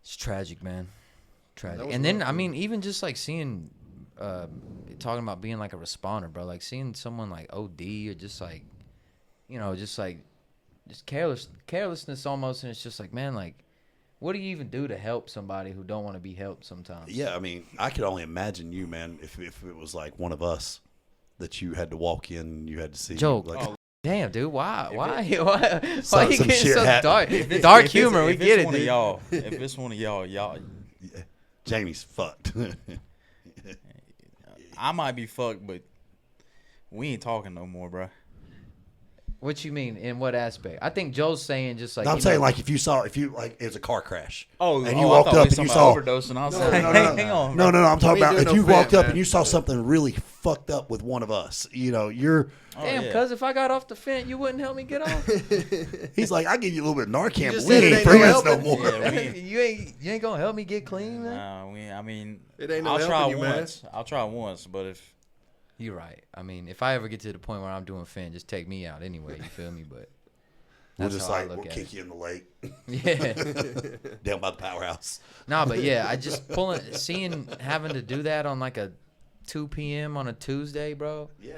it's tragic, man. Tragic. That was And then rough, I dude. mean, even just like seeing, talking about being like a responder, bro. Like seeing someone like OD or just like, just carelessness almost, and it's just like, man, like, what do you even do to help somebody who don't want to be helped sometimes? yeah, I mean, I could only imagine you, man, if it was like one of us that you had to walk in, and you had to see. Joke. Like, Damn, dude, why why you Some getting shit so happened. dark? If it's- Dark if it's- humor, we if get it's it, one dude. of y'all, if it's one of y'all, Jamie's fucked. I might be fucked, but we ain't talking no more, bro. What you mean? In what aspect? I think Joe's saying just like No, I'm you saying know, like if you like it was a car crash. Oh, and you I walked thought up we and you was saw. talking about overdosing. I was like, hang on, No, I'm talking We ain't about if doing you no walked fit, up man. and you saw something really fucked up with one of us. You're. Oh, damn, yeah. cuz if I got off the fence, you wouldn't help me get off. He's like, I give you a little bit of Narcan, but just we said it ain't ain't no friends no helping. more. Yeah, you ain't gonna help me get clean, man. I mean, It ain't no I'll helping try you, man. once. I'll try once, but if You're right. I mean, if I ever get to the point where I'm doing fin, just take me out anyway. You feel me? But We'll that's just how I like look we'll at kick it. you in the lake Yeah. down by the powerhouse. Nah, but yeah, I just having to do that on like a 2 p.m. on a Tuesday, bro. Yeah.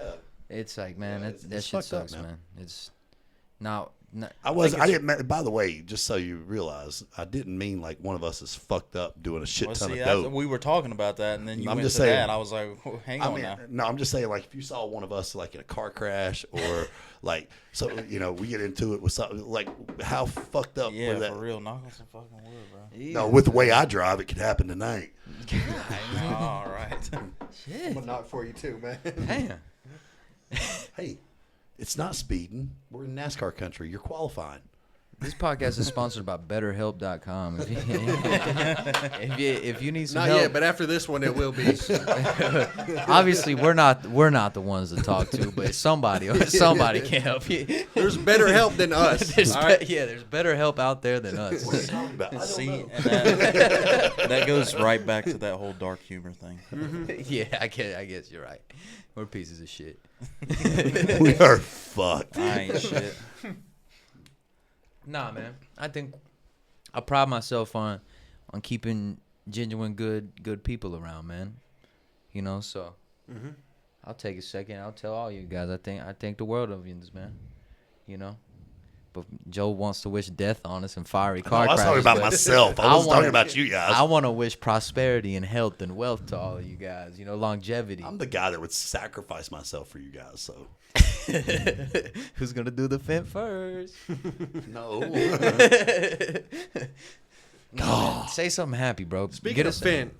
It's like, man, Yeah, that it's shit fucked up, sucks, man. man. It's now I didn't. By the way, just so you realize, I didn't mean like one of us is fucked up doing a shit ton of dope. We were talking about that, and then you went just to saying, that. I was like, hang on now. No, I'm just saying, like, if you saw one of us like in a car crash or like, so we get into it with something like how fucked up. Yeah, that, for real. Knock on some fucking wood, bro. Yeah. No, with the way I drive, it could happen tonight. All right. Shit. I'm gonna knock for you too, man. Damn. Hey, it's not speeding. We're in NASCAR country. You're qualifying. This podcast is sponsored by BetterHelp.com. If you need some Not help, yet, but after this one, it will be. obviously we're not the ones to talk to, but somebody can help you. There's better help than us. There's all right? there's better help out there than us. What are you talking about? I don't See, know. and that goes right back to that whole dark humor thing. Yeah, I guess you're right. We're pieces of shit. We are fucked. I ain't shit. Nah, man. I think I pride myself on keeping genuine good people around, man. You know, so I'll take a second. I'll tell all you guys. I think the world of you, man. You know, but Joe wants to wish death on us and fiery car I was crashes. talking about but myself. I wasn't talking about you guys. I want to wish prosperity and health and wealth to all of you guys. You know, longevity. I'm the guy that would sacrifice myself for you guys. So Who's gonna do the fence first? no. God, say something happy, bro. Speaking of Finn,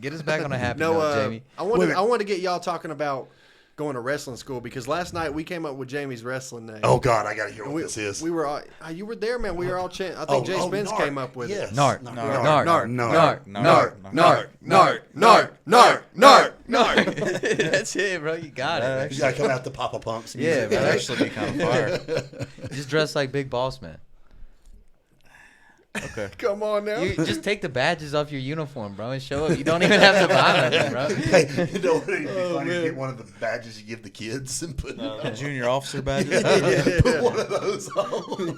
Get us back on a happy no, note, Jamie. I want to get y'all talking about going to wrestling school because last night we came up with Jamie's wrestling name. Oh God, I gotta hear what this is. We were all, you were there, man. We were all chanting. I think Jay Spence Narc. came up with Yes. it. Narc. That's it, bro. You got it. You gotta come out the Papa Pumps. Yeah, That'd bro. actually be kind of fire. Just dress like Big Boss Man. Okay. Come on now. You just take the badges off your uniform, bro, and show up. You don't even have to buy nothing, bro. Hey, you know what? It'd be funny to get one of the badges you give the kids and put Junior officer badges. put one of those on.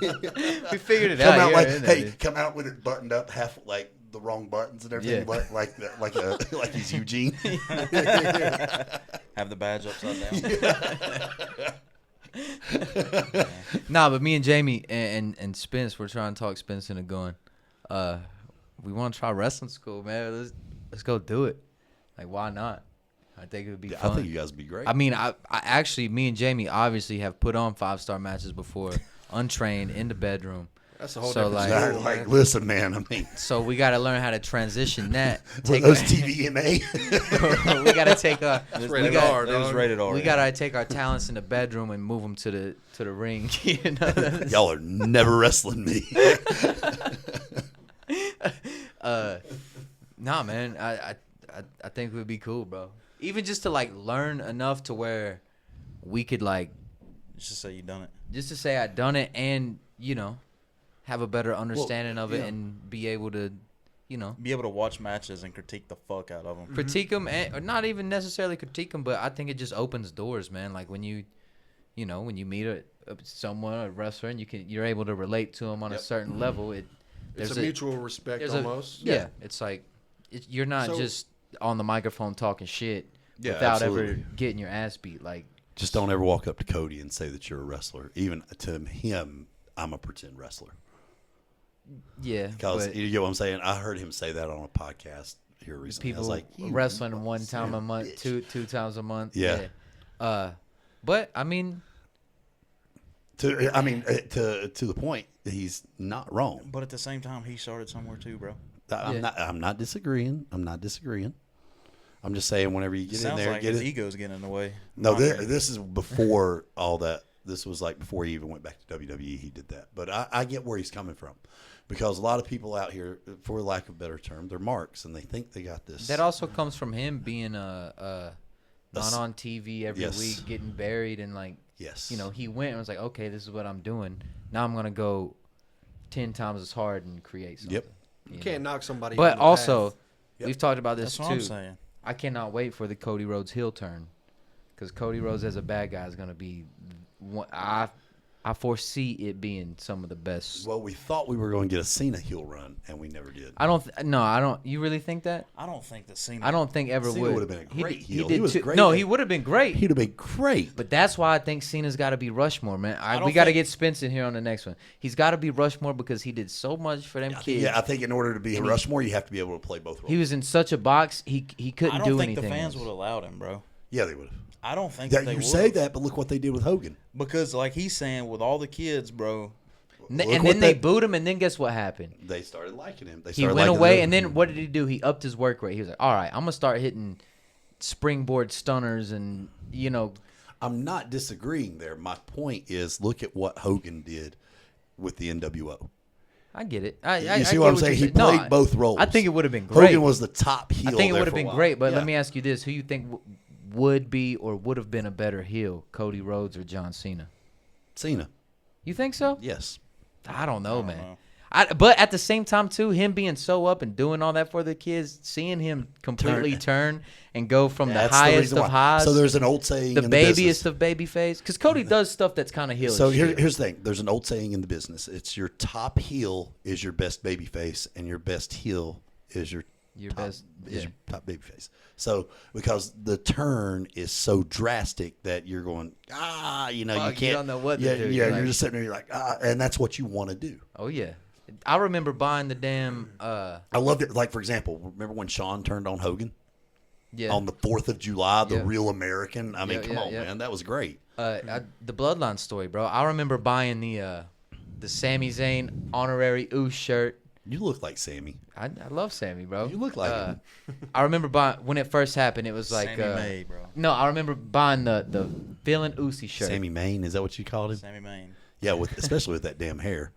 We figured it Come out. out You're like, in there, hey, dude. come out with it buttoned up, half like the wrong buttons and everything, Yeah. like he's Eugene. Have the badge upside down. Nah, but me and Jamie and Spence, we're trying to talk Spence into going. We want to try wrestling school, man. Let's go do it. Like, why not? I think it would be fun. I think you guys would be great. I mean, I actually, me and Jamie obviously have put on 5-star matches before, untrained in the bedroom. That's a whole So, different like- school, like, man. listen, man. I mean, So we got to learn how to transition that. were those TVMA? We got to take our rated got- R, It was dog. rated R. we gotta take our talents in the bedroom and move them to the ring. You know? Y'all are never wrestling me. Nah, man. I think it would be cool, bro. Even just to like learn enough to where we could like Just to say you done it. just to say I done it and have a better understanding of it yeah. and be able to Be able to watch matches and critique the fuck out of them. critique them or not even necessarily critique them, but I think it just opens doors, man. Like when you meet someone, a wrestler, and you're able to relate to them on a certain level. It's a mutual respect there's almost. Yeah, it's like you're not So- just on the microphone talking shit Yeah, without ever absolutely. getting your ass beat. Like, Just don't ever walk up to Cody and say that you're a wrestler. Even to him, I'm a pretend wrestler. yeah, Because but you get what I'm saying? I heard him say that on a podcast here recently. I people was like, "You wrestling one time a son of month, bitch." two times a month. Yeah. But I mean, To the point, he's not wrong. But at the same time, he started somewhere too, bro. I'm not disagreeing. I'm just saying whenever you get in Sounds there, like get his it. ego's getting in the way. No, Not really. this is before all that. This was like before he even went back to WWE. He did that, but I get where he's coming from, because a lot of people out here, for lack of a better term, they're marks and they think they got this. that also comes from him being not on TV every Yes. week, getting buried, and like, Yes. he went and was like, okay, this is what I'm doing. Now I'm gonna go 10 times as hard and create something. Yep. You can't knock somebody. But on the also, path. Yep. we've talked about this That's what too. I'm saying. I cannot wait for the Cody Rhodes heel turn, because Cody Rhodes as a bad guy is gonna be I foresee it being some of the best. Well, we thought we were going to get a Cena heel run, and we never did. I don't. You really think that? I don't think that Cena. I don't think ever Cena would. would have been a great heel. He He was too. great No, at- he would have been great. He'd have been great. But that's why I think Cena's got to be Rushmore, man. don't We got to think- get Spence in here on the next one. He's got to be Rushmore because he did so much for them kids. Yeah, I think in order to be Rushmore, you have to be able to play both roles. He was in such a box. He couldn't I don't do think anything. the fans else. would have allowed him, bro. Yeah, they would have. I don't think Yeah, that they you would. say that, but look what they did with Hogan. Because, like he's saying, with all the kids, bro. And Look then what they booed him, and then guess what happened? They started liking him. They He started went liking away, him. and then what did he do? He upped his work rate. He was like, "All right, I'm gonna start hitting springboard stunners, and I'm not disagreeing there. My point is, look at what Hogan did with the NWO. I get it. You see what I'm saying? He played both roles. I think it would have been great. Hogan was the top heel. I think it there would have for a been while. great, but Yeah. let me ask you this: who you think would be or would have been a better heel, Cody Rhodes or John Cena? Cena. You think so? Yes. I don't know, man. know. But at the same time, too, him being so up and doing all that for the kids, seeing him completely turn and go from That's the highest reason of why. highs, So there's an old saying the in the babiest business. of baby face, because Cody does stuff that's kind of heelish. So here's the thing. There's an old saying in the business. It's your top heel is your best baby face, and your best heel is your your top baby face. So because the turn is so drastic that you're going, you Fuck, can't. you don't know what to yeah, do. Yeah, You're you're like- just sitting there. You're like, and that's what you want to do. Oh yeah, I remember buying the damn. I loved it. Like for example, remember when Shawn turned on Hogan Yeah. on the 4th of July, the Yeah. real American? I mean, Yeah, come yeah, on, yeah. man, that was great. The Bloodline story, bro. I remember buying the Sami Zayn honorary Ooze shirt. You look like Sammy. I love Sammy, bro. You look like him. I remember buying when it first happened. It was like Sammy May, bro. No, I remember buying the Phil and Uzi shirt. Sammy Main, is that what you called him? Sammy Main. Yeah, especially with that damn hair.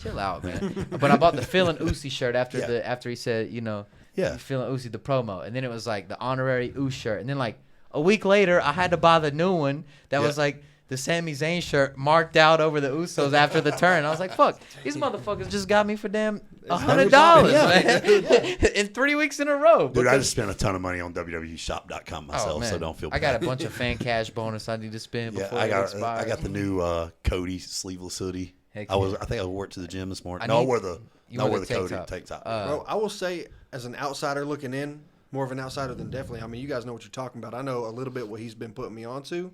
Chill out, man. But I bought the Phil and Uzi shirt after Yeah. after he said, Yeah. Phil and Uzi the promo, and then it was like the honorary Uzi shirt, and then like a week later, I had to buy the new one that was Yeah. like the Sami Zayn shirt marked out over the Usos after the turn. I was like, fuck, these motherfuckers just got me for damn $100, man, in 3 weeks in a row. Dude, I because- just spent a ton of money on WWEshop.com myself, Oh, man. so don't feel bad. I got a bunch of fan cash bonus I need to spend Yeah, before I it got expires. the new Cody sleeveless hoodie. Heck I yeah. think I wore it to the gym this morning. I I need- wore the you no, wore wore the the tank Cody top. tank top. Bro, I will say, as an outsider looking in, more of an outsider than definitely. I mean, you guys know what you're talking about. I know a little bit what he's been putting me onto.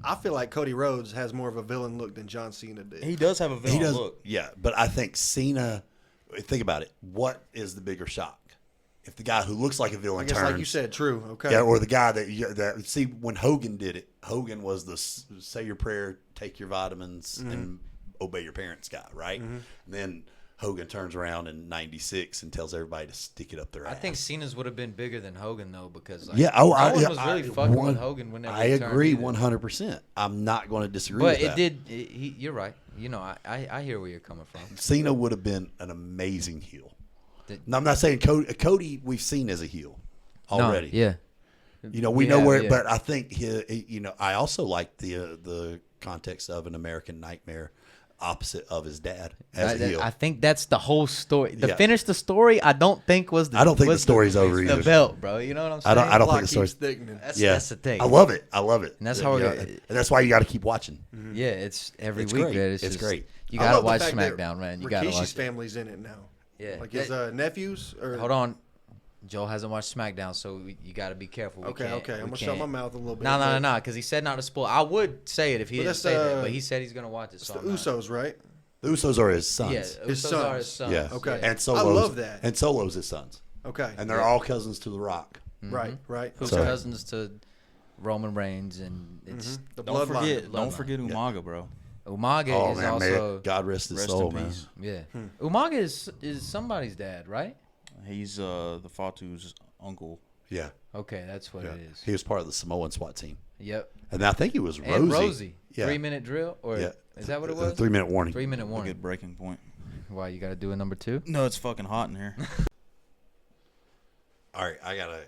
I feel like Cody Rhodes has more of a villain look than John Cena did. He does have a villain He does, look. yeah, but I think Cena. Think about it. What is the bigger shock? If the guy who looks like a I villain guess, turns, like you said, true. Okay. yeah, or the guy that see when Hogan did it. Hogan was the say your prayer, take your vitamins, and obey your parents guy, right? Then Hogan turns around in '96 and tells everybody to stick it up their ass. I think Cena's would have been bigger than Hogan though, because like, Yeah, no I one was really fucking one- with Hogan whenever I he turned agree either. 100%. I'm not going to disagree But with that. you're right. I hear where you're coming from. Cena would have been an amazing heel. Did- Now, I'm not saying Cody we've seen as a heel already. No, yeah. We know where, yeah. but I think I also like the context of an American Nightmare opposite of his dad as a heel. I think that's the whole story. The Yeah. finish the story, I don't think was the I don't think the was story's over the either. belt, bro. You know what I'm saying? I don't Block think the story's. keeps thickening. That's the thing. I love it. I love it. And that's how we're Yeah. gonna- And that's why you got to keep watching. Yeah, it's every It's week, great. man. It's just- great. You I gotta love the watch fact that SmackDown, man. You gotta Rikishi's watch it. family's in it now. Yeah. Like his nephews? Or Hold on. Joe hasn't watched SmackDown, so you got to be careful. We Okay, can't- okay. I'm we gonna shut my can't- mouth a little bit. No, but no, because he said not to spoil. I would say it if he But didn't that's, say that, but he said he's gonna watch it. It's So the I'm not. Usos, right? The Usos are his sons. Yeah, His Usos sons. are his sons. Yeah. Okay. And Solo's, I love that. And Solo's his sons. Okay. And they're all cousins to The Rock. Right, right. Who's So- cousins to Roman Reigns, and it's The Don't bloodline. forget, don't forget Umaga, bro. Umaga Oh is man, also man, God rest his Rest soul, in man. peace. yeah. Umaga is somebody's dad, right? He's the Fatu's uncle. Yeah, Okay, that's what yeah. it is. He was part of the Samoan SWAT team, Yep. and I think he was Rosie. And Rosie. Yeah. 3-minute drill, or Yeah. is that what it The was? 3-minute warning. 3-minute A warning. good breaking point. Why you got to do a number 2? No, it's fucking hot in here. All right, I gotta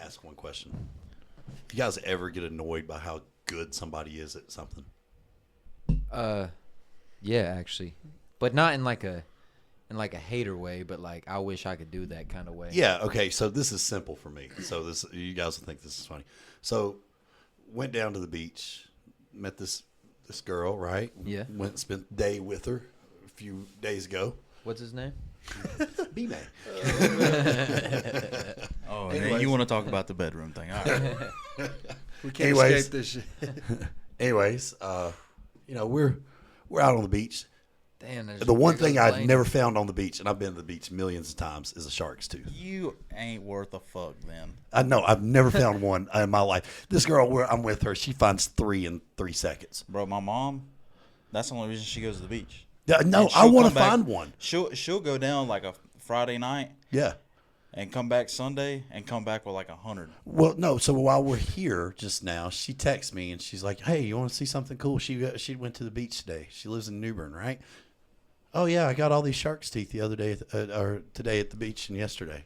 ask one question. You guys ever get annoyed by how good somebody is at something? Yeah, actually, but not in like a hater way, but like I wish I could do that kind of way. Yeah. Okay. So this is simple for me. So you guys will think this is funny. So went down to the beach, met this this girl, right? Yeah. Went and spent the day with her a few days ago. What's his name? B-May. Oh, Anyways. and you want to talk about the bedroom thing? All right. We can't Anyways. escape this shit. Anyways, we're out on the beach. Damn. The one thing I've never found on the beach, and I've been to the beach millions of times, is a shark's tooth. You ain't worth a fuck, then. I know. I've never found one in my life. This girl, where I'm with her, she finds 3 in 3 seconds. Bro, my mom, that's the only reason she goes to the beach. Yeah, no, And she'll I want to come back- find one. She'll go down like a Friday night Yeah. and come back Sunday and come back with like 100. Well, no. So while we're here just now, she texts me and she's like, "Hey, you want to see something cool?" She went to the beach today. She lives in New Bern, right? Oh yeah, I got all these shark's teeth the other day, or today at the beach and yesterday.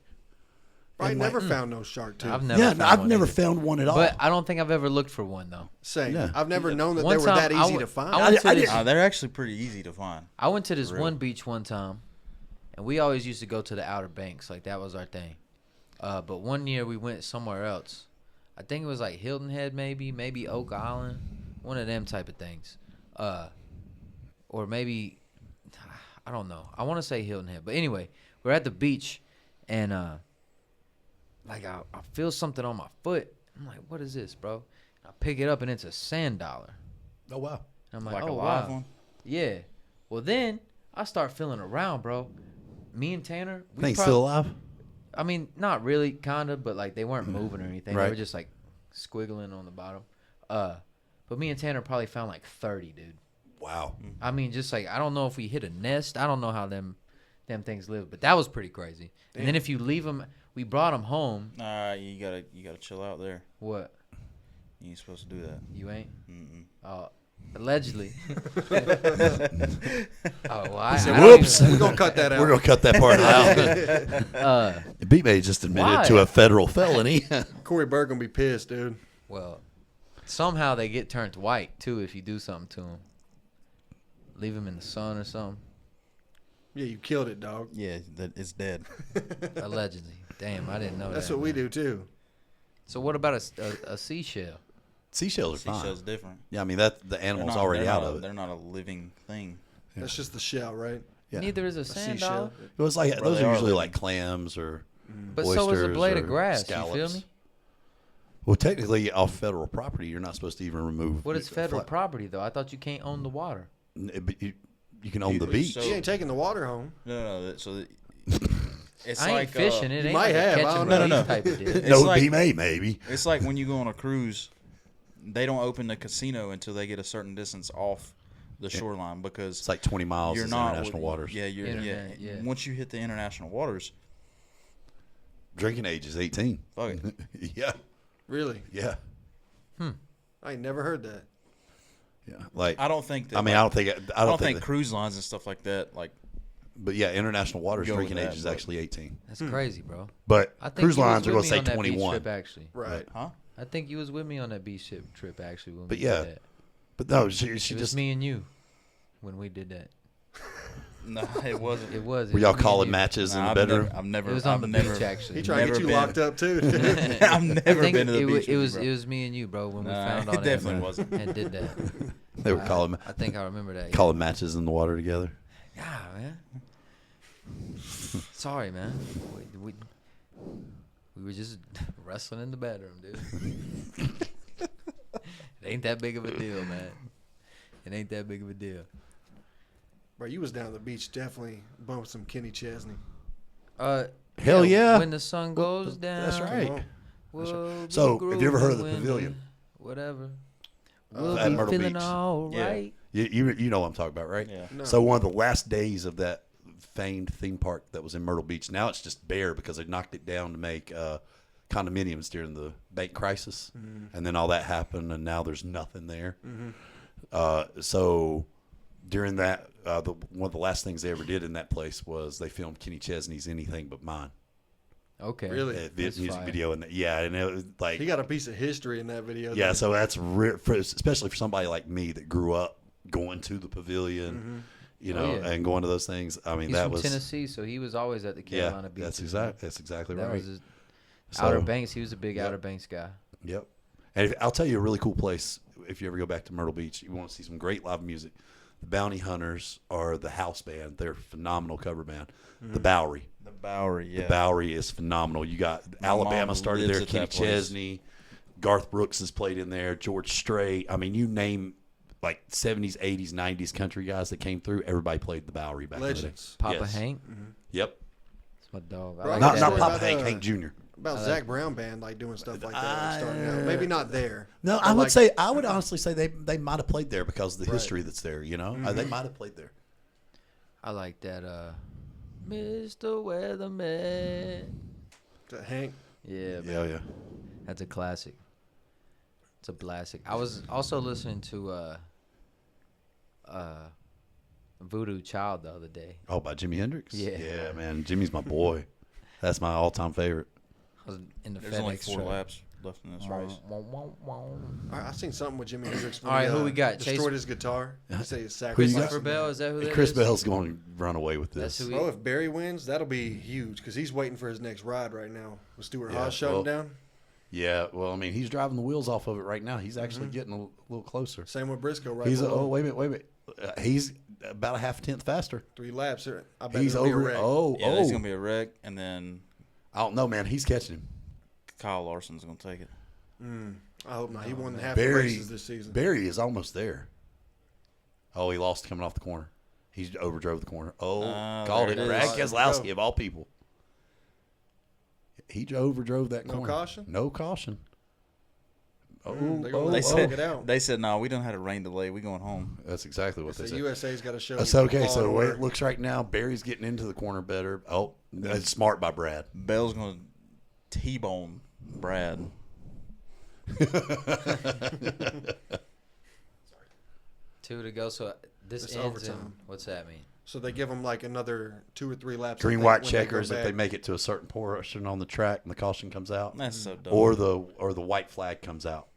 I And never like, found no shark tooth. I've never. Yeah, found I've one never either. found one at all. But I don't think I've ever looked for one though. Same. Yeah. I've never known that One they were time that I easy went- to find. I went to I this. didn't- They're actually pretty easy to find. I went to this Real. one beach one time, and we always used to go to the Outer Banks. Like that was our thing. But one year we went somewhere else. I think it was like Hilton Head, maybe Oak Island, one of them type of things. Or maybe I don't know. I want to say Hilton Head, but anyway, we're at the beach, and like I feel something on my foot. I'm like, what is this, bro? I pick it up, and it's a sand dollar. oh wow. And I'm like, Like oh a live wow. one. Yeah. Well, then I start feeling around, bro. Me and Tanner. Thing's still alive. I mean, not really, kinda, but like they weren't moving or anything. They Right. were just like squiggling on the bottom. But me and Tanner probably found like 30, dude. Wow. I mean, just like I don't know if we hit a nest. I don't know how them things live, but that was pretty crazy. And then if you leave them, we brought them home. Nah, you gotta chill out there. What? You ain't supposed to do that. You ain't? Mm-mm. Allegedly. Oh, well, I Said, I don't Whoops. We're gonna cut that out. We're gonna cut that part out. even- B-May just admitted Why? to a federal felony. Corey Berg gonna be pissed, dude. Well, somehow they get turned white too if you do something to them. Leave them in the sun or something. Yeah, you killed it, dog. Yeah, that it's dead. Allegedly. Damn, I didn't know That's that. what we man. do too. So what about a seashell? Seashells are fine. Seashell's different. Yeah, I mean the They're animal's not- already they're out not of a- it. They're not a living thing. That's just the shell, right? Yeah. Neither is a sand dollar. It was like Bro, those they are are usually living. like clams or But oysters so is a blade of or grass. scallops. You feel me? Well, technically, off federal property, you're not supposed to even remove. What is federal flat- property though? I thought you can't own the water. But you can own You- the beach. so- You ain't taking the water home. No. It's I ain't like fishing. It you ain't might like a have, catch I and don't know. release No. type of deal. It's no, like- B-May maybe. It's like when you go on a cruise, they don't open the casino until they get a certain distance off the shoreline because It's like 20 miles you're is not international waters. Yeah, Internet, yeah. Once you hit the international waters, Drinking age is 18. fuck it. Yeah, Really? yeah, I ain't never heard that. yeah. Like I don't think. That, I mean, like, I I don't don't think. think cruise lines and stuff like that. Like But yeah, international waters Go with drinking that, age is but- actually 18. That's crazy, bro. But I think cruise you was lines are with going to me say on that beach 21. Trip, actually. Right. huh? I think you was with me on that beach trip actually. When But we yeah, did that. But no, she It was just. me and you when we did that. No, it wasn't. It was. Were it y'all was me and calling you. matches in the I've bedroom? Never, I've never. It was on I've the never, beach actually. He trying to get Never you been. locked up too. I've I never think been to the it, beach. it was with you, it was me and you, bro, when we Nah, found it all that definitely and- wasn't. and did that. They were calling I think I remember that. calling matches in the water together. Yeah, man. Sorry, man. We were just wrestling in the bedroom, dude. It ain't that big of a deal, man. It ain't that big of a deal. Bro, you was down at the beach, definitely bumped some Kenny Chesney. Hell yeah. When the sun goes down. That's right. Come on. We'll be So, have you ever heard of the grooving Pavilion? Whatever. We'll at be Myrtle feeling Beach. all Yeah. right. You know what I'm talking about, right? Yeah. No. So one of the last days of that famed theme park that was in Myrtle Beach, now it's just bare because they knocked it down to make condominiums during the bank crisis, and then all that happened, and now there's nothing there. So during that, one of the last things they ever did in that place was they filmed Kenny Chesney's "Anything But Mine" Really? Okay. That's music fire. video, and and it was like He got a piece of history in that video. yeah, though. so that's especially for somebody like me that grew up going to the pavilion, you know, yeah. and going to those things. I mean, He's that from was Tennessee, so he was always at the yeah, Carolina beaches. that's exactly That right. was his So- Outer Banks. He was a big Yep. Outer Banks guy. Yep. And I'll tell you a really cool place if you ever go back to Myrtle Beach, you want to see some great live music. The Bounty Hunters are the house band. They're a phenomenal cover band. The Bowery. The Bowery, yeah. The Bowery is phenomenal. You got Alabama mom started lives there. at Kenny that place. Chesney, Garth Brooks has played in there. George Strait. I mean, you name like 70s, 80s, 90s country guys that came through. Everybody played the Bowery back Legends. in the day. Papa Yes. Hank. Yep. It's my dog. I Bro, like Not that. story Papa about, Hank. Hank Jr. About Zach Brown band like doing stuff like that, like starting out. Maybe not there. No, but I would like, say I would honestly say they might have played there because of the history that's there. You know, they might have played there. I like that. Mr. Weatherman. that Hank. Yeah, man. Yeah. That's a classic. It's a classic. I was also listening to Voodoo Child the other day. Oh, by Jimi Hendrix. Yeah. Yeah, man. Jimmy's my boy. That's my all-time favorite. I was in the There's only FedEx 4 truck. laps left in this race. I seen something with Jimi Hendrix. When All right, he, who we got? Destroyed Chase- his guitar. He said he Who you sacrificed. got? Christopher Bell, is that who that Chris is? Bell's going to run away with That's this. who Bro, if Barry wins, that'll be huge because he's waiting for his next ride right now. With Stuart Yeah, Haas shutting well- down. Yeah, well, I mean, he's driving the wheels off of it right now. He's actually getting a little closer. Same with Briscoe right He's below. wait a minute. He's about a half tenth faster. 3 laps. I bet He's it'll be a over. wreck. Yeah, there's going to be a wreck, and then I don't know, man. He's catching him. Kyle Larson's going to take it. I hope not. He won half the Barry races this season. Barry is almost there. Oh, he lost coming off the corner. He overdrove the corner. Oh, called it. there it Brad is. Keselowski of all people. He overdrove that No corner. caution? No caution. Oh, They're gonna oh, let They him oh. get out. said, no, we don't have a rain delay. We going home. That's exactly what So they said. USA's got to show. That's okay. law So and the way order. it looks right now, Barry's getting into the corner better. Oh, that's smart by Brad. Bell's going to T-bone Brad. 2 to go. So this It's ends in, overtime. what's that mean? So they give them like another 2 or 3 laps. Green I think, white when they go checkers if back. they make it to a certain portion on the track and the caution comes out, That's so dumb. or the white flag comes out.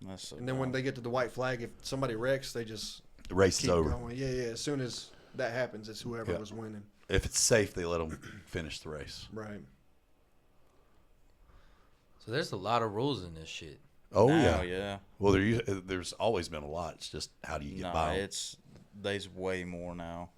That's so And then when dumb. they get to the white flag, if somebody wrecks, they just The race is keep over. going. Yeah. As soon as that happens, it's whoever Yeah. was winning. If it's safe, they let them finish the race. Right. So there's a lot of rules in this shit. Oh Now, yeah. yeah. Well, there's always been a lot. It's just how do you get Nah, by? there's way more now.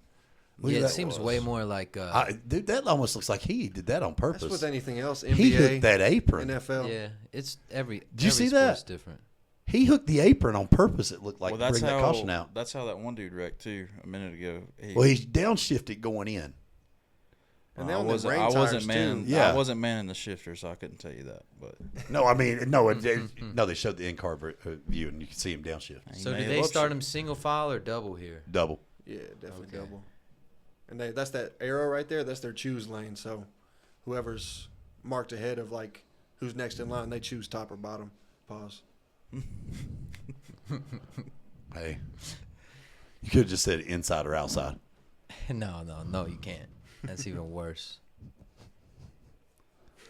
Look at Yeah, it that seems was. way more like Dude, that almost looks like he did that on purpose. That's with anything else. He NBA, hooked that apron. NFL. yeah, it's every Did you every see sport's that? different. He hooked the apron on purpose. It looked like Well, to that's bring that how caution out. that's how that one dude wrecked too a minute ago. Well, he's downshifted going in. And they I on them wasn't. rain I tires, wasn't too. manning. Yeah. I wasn't manning the shifter, so I couldn't tell you that. But No, I mean, no, no. They showed the in-car view, and you can see him downshift. he So may did have they upshifted. start him single file or double here? Double. Yeah, definitely Okay. double. And that's that arrow right there. That's their choose lane. So whoever's marked ahead of like who's next in line, they choose top or bottom. Pause. Hey, you could have just said inside or outside. no, you can't. That's even worse.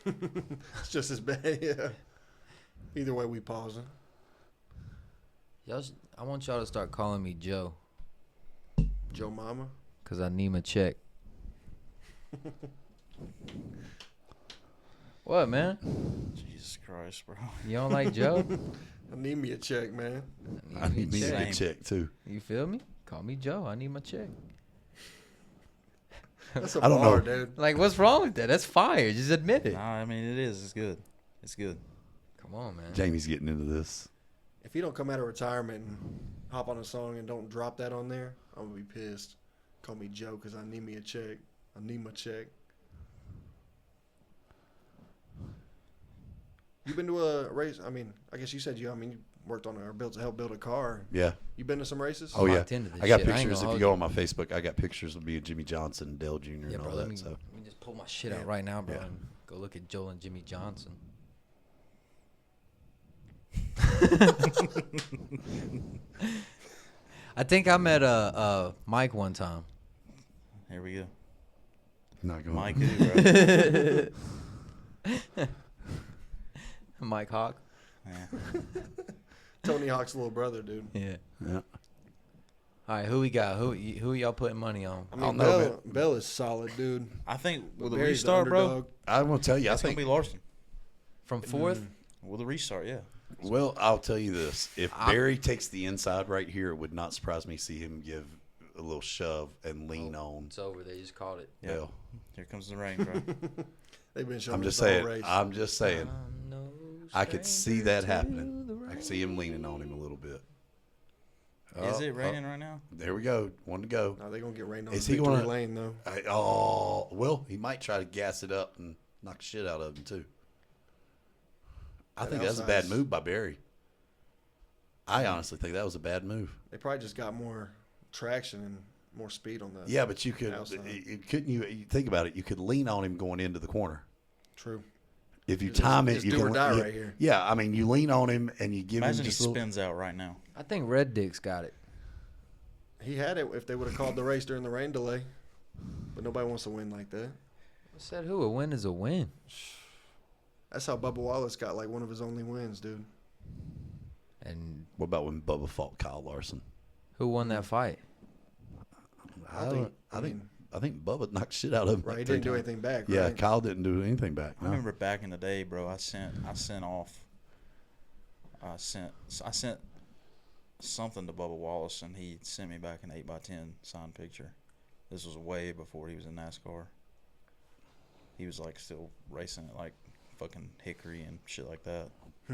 It's just as bad. Yeah. Either way, we pausing. I want y'all to start calling me Joe, Joe Mama. cause I need my check. What, man? Jesus Christ, bro. You don't like Joe? I need me a check, man. I need me a to check. get checked too. You feel me? Call me Joe. I need my check. That's a I don't bar, know. dude. Like, what's wrong with that? That's fire. Just admit it. Nah, I mean it is. It's good. It's good. Come on, man. Jamie's getting into this. If you don't come out of retirement and hop on a song and don't drop that on there, I'm gonna be pissed. Call me Joe because I need me a check. I need my check. You been to a race? I mean, I guess you said you. I mean, you worked on or helped build a car. Yeah. You been to some races? Oh yeah. locked into this I got shit. I ain't pictures. gonna If you hold go on my Facebook, I got pictures of me and Jimmy Johnson, and Dale Jr. Yeah, and bro. all Let that. me So just pull my shit out right now, bro, Yeah. and go look at Joel and Jimmy Johnson. I think I met Mike one time. Here we go. not going. Mike, who, bro? Mike Hawk. Yeah. Tony Hawk's little brother, dude. Yeah. Yeah. All right, who we got? Who y'all putting money on? I I mean, don't know, man. Bell is solid, dude. I think with the Barry's the restart, bro, underdog. I will tell you. I it's gonna think be Larson. From fourth? With the restart, yeah. Well, I'll tell you this: if Barry takes the inside right here, it would not surprise me to see him give a little shove and lean on. It's over. They just called it. Yeah. Well, Here comes the rain, bro. They've been showing I'm just us the whole saying. race. I'm just saying. I'm no I could see stranger that to happening. the I could see him leaning on him a little bit. Is it raining right now? There we go. One to go. No, they're gonna get rained on Is in he Victory gonna- Lane though. Well, he might try to gas it up and knock the shit out of him too. I That think that's a bad outside's- move by Barry. I honestly think that was a bad move. They probably just got more traction and more speed on that. Yeah, but you could, outside. couldn't you think about it? You could lean on him going into the corner. True. If you Just- time it, just you do can or die yeah, right here. Yeah, I mean, you lean on him and you give Imagine him he just a little. spins out right now. I think Red Dick's got it. He had it if they would have called the race during the rain delay. But nobody wants to win like that. I said who? A win is a win. That's how Bubba Wallace got like one of his only wins, dude. And What about when Bubba fought Kyle Larson? who won that fight? I think Bubba knocked shit out of him. Right, he like didn't 3 do times. anything back. Yeah, Right? Kyle didn't do anything back. I No. remember back in the day, bro. I sent something to Bubba Wallace, and he sent me back an 8x10 signed picture. This was way before he was in NASCAR. He was like still racing at like fucking Hickory and shit like that. I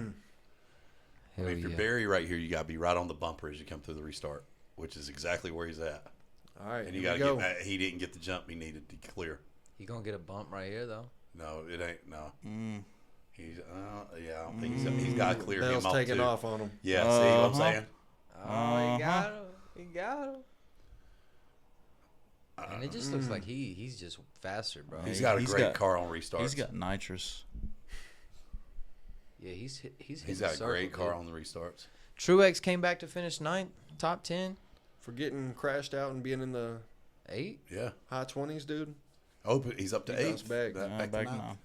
Hell mean, if you're yeah. Barry right here, you got to be right on the bumper as you come through the restart, which is exactly where he's at. All right, And you here got we to go. get mad. He didn't get the jump he needed to clear. He gonna get a bump right here though. No, it ain't. No. Mm. He's, I don't think he's got to clear Bell's him off taking too. off on him. Yeah, see what I'm Uh-huh. saying? Oh, he got him. He got him. And it just looks like he's just faster, bro. He's got a He's great got- car on restarts. He's got nitrous. Yeah, he's He's got a great car on the restarts. Truex came back to finish 9th, top 10, For getting crashed out and being in the 8. Yeah. high 20s, dude. Oh, but he's up to He 8. bounced back. Back Back to 9. now.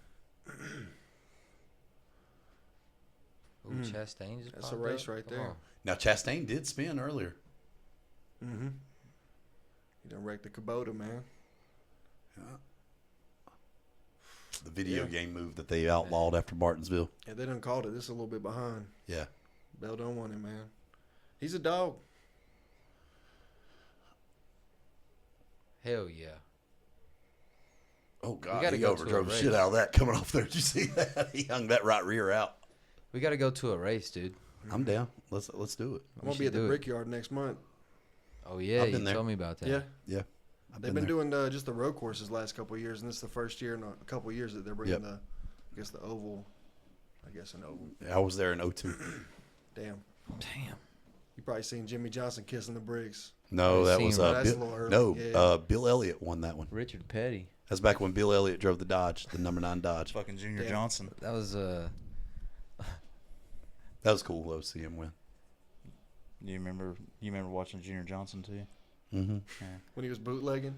Ooh, Chastain just That's a popped race up. right Come there. on. Now, Chastain did spin earlier. Mm-hmm. He done wrecked the Kubota, man. The video Yeah. game move that they outlawed after Martinsville. Yeah, they done called it. This is a little bit behind. Yeah. Bell don't want him, man. He's a dog. Hell yeah. Oh, God. gotta He go to a overdrove the race. shit out of that coming off there. Did you see that? He hung that right rear out. We got to go to a race, dude. I'm down. Let's do it. I'm going to should be at the do it. Brickyard next month. Oh, yeah. I've You been there. told me about that. Yeah. Yeah. I've They've been been there. doing just the road courses last couple of years, and this is the first year in a couple of years that they're bringing Yep. the oval. I guess an oval. I was there in 02. Damn. Damn. You probably seen Jimmy Johnson kissing the bricks. No, that Seen was him. That's a Bill, little early. no. Yeah. Bill Elliott won that one. Richard Petty. That's back when Bill Elliott drove the Dodge, the number 9 Dodge. Fucking Junior Damn. Johnson. That was That was cool though, to see him win. You remember watching Junior Johnson too? Mm-hmm. When he was bootlegging.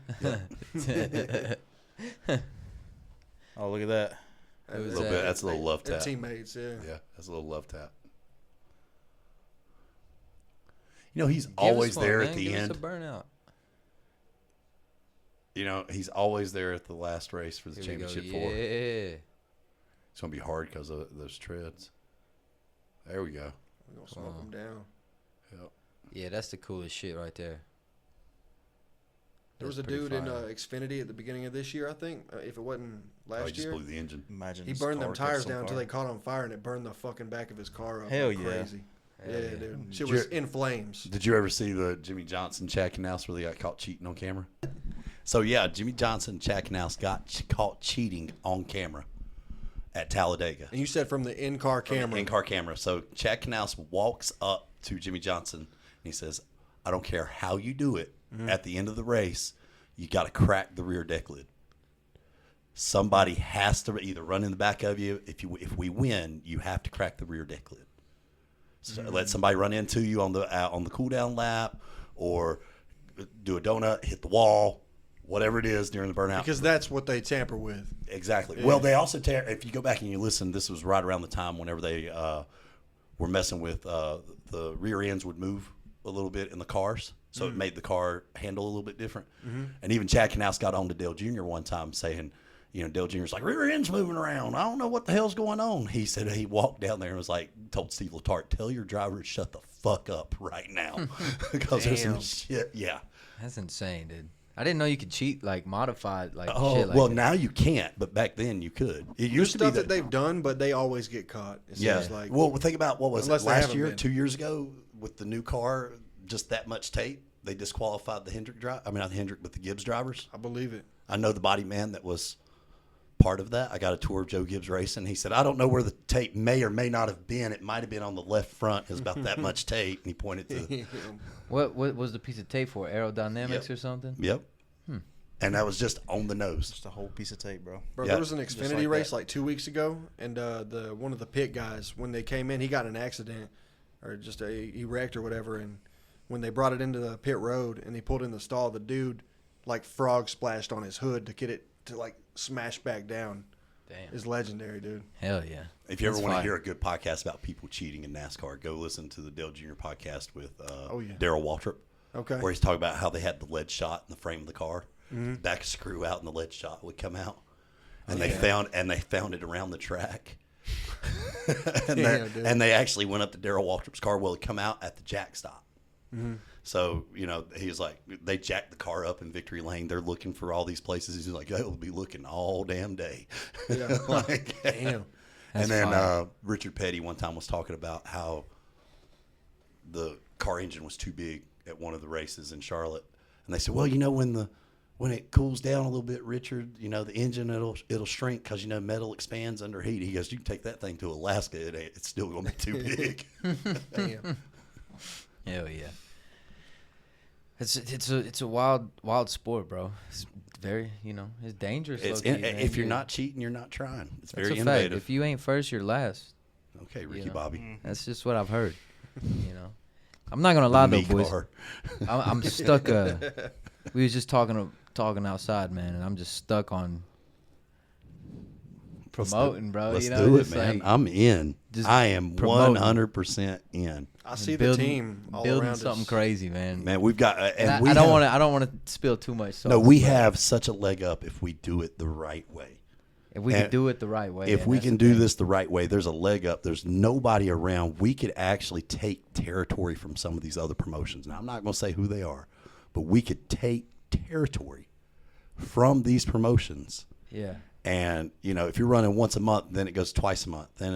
Oh, look at that. It was, A little bit. That's a little love They're tap. teammates, yeah. Yeah, that's a little love tap. You know, he's Give always us one, there man. at the Give us end. a burnout. You know, he's always there at the last race for the Here we go. championship four. Yeah. It's gonna be hard because of those treads. There we go. We're going to smoke them down. Yep. Yeah, that's the coolest shit right there. There was That's a pretty dude in fire. Xfinity at the beginning of this year, I think. If it wasn't Oh, he last just year. blew the engine. Imagine He his burned them car catch tires on down until fire. they caught on fire, and it burned the fucking back of his car up. Hell like yeah. Crazy. Hell Yeah, yeah. dude. Shit Did was you- in flames. Did you ever see the Jimmy Johnson Chad Knaus where they got caught cheating on camera? So yeah, Jimmy Johnson and Chad Knaus got caught cheating on camera at Talladega. And you said from the in-car camera. In-car camera. So Chad Knaus walks up to Jimmy Johnson and he says, "I don't care how you do it. At the end of the race, you got to crack the rear deck lid. Somebody has to either run in the back of you. If we win, you have to crack the rear deck lid. So let somebody run into you on the cool down lap, or do a donut, hit the wall, whatever it is during the burnout. Because that's what they tamper with. Exactly. Yeah. Well, they also if you go back and you listen, this was right around the time whenever they were messing with the rear ends would move a little bit in the cars, so it made the car handle a little bit different. And even Chad Knaus got on to Dale Jr. one time saying, Dale Jr.'s like, rear end's moving around. I don't know what the hell's going on. He said he walked down there and was like, told Steve Letarte, tell your driver to shut the fuck up right now. Because there's some shit. Yeah. That's insane, dude. I didn't know you could cheat, like modified, like Oh, shit like well, that. now you can't, but back then you could. It There's used to be stuff that they've done, but they always get caught. It Yeah. seems like. Well, think about what was it Unless they last haven't year, been. 2 years ago, with the new car, just that much tape. They disqualified the Hendrick drive. I mean, not the Hendrick, but the Gibbs drivers. I believe it. I know the body man that was part of that. I got a tour of Joe Gibbs racing. He said, I don't know where the tape may or may not have been. It might have been on the left front. It was about that much tape. And he pointed to, What was the piece of tape for? Aerodynamics Yep. or something? yep. And that was just on the nose. Just a whole piece of tape, bro. Bro, Yeah. there was an Just Xfinity like race that. like 2 weeks ago, and the one of the pit guys, when they came in, he got in an accident, or just he wrecked or whatever. And when they brought it into the pit road and he pulled in the stall, the dude like frog splashed on his hood to get it to like smash back down. Damn. Is legendary, dude. Hell yeah. If you ever That's want to fire. hear a good podcast about people cheating in NASCAR, go listen to the Dale Jr. podcast with yeah. Darrell Waltrip. Okay. Where he's talking about how they had the lead shot in the frame of the car. Back a screw out and the lead shot would come out. And they found it around the track. and they actually went up to Darrell Waltrip's car. Well, it come out at the jack stop. So, he was like, they jacked the car up in Victory Lane. They're looking for all these places. He's like, they'll be looking all damn day. Yeah. Like, Damn. and then fire. Richard Petty one time was talking about how the car engine was too big at one of the races in Charlotte. And they said, well, when it cools down a little bit, Richard, the engine, it'll shrink because, metal expands under heat. He goes, you can take that thing to Alaska. It's still going to be too big. Damn. Hell yeah. It's a wild sport, bro. It's very, it's dangerous. It's low-key, man. if you're not cheating, you're not trying. It's That's very a fact. innovative. If you ain't first, you're last. Okay, Ricky you know. Bobby. That's just what I've heard. I'm not gonna lie though, Me boys. car. I'm stuck. We was just talking outside, man, and I'm just stuck on promoting, bro. Let's you know, do it, just man. like I'm in. just I am promoting. 100% in. I see the building, team all building around something us. crazy, man. Man, we've got and we I don't have- want to spill too much. Sauce, No, we but have such a leg up if we do it the right way. If we can and do it the right way, If man, we that's can the do thing. this the right way, there's a leg up. There's nobody around. We could actually take territory from some of these other promotions. Now, I'm not going to say who they are, but we could take territory from these promotions. Yeah. And, if you're running once a month, then it goes twice a month. Then,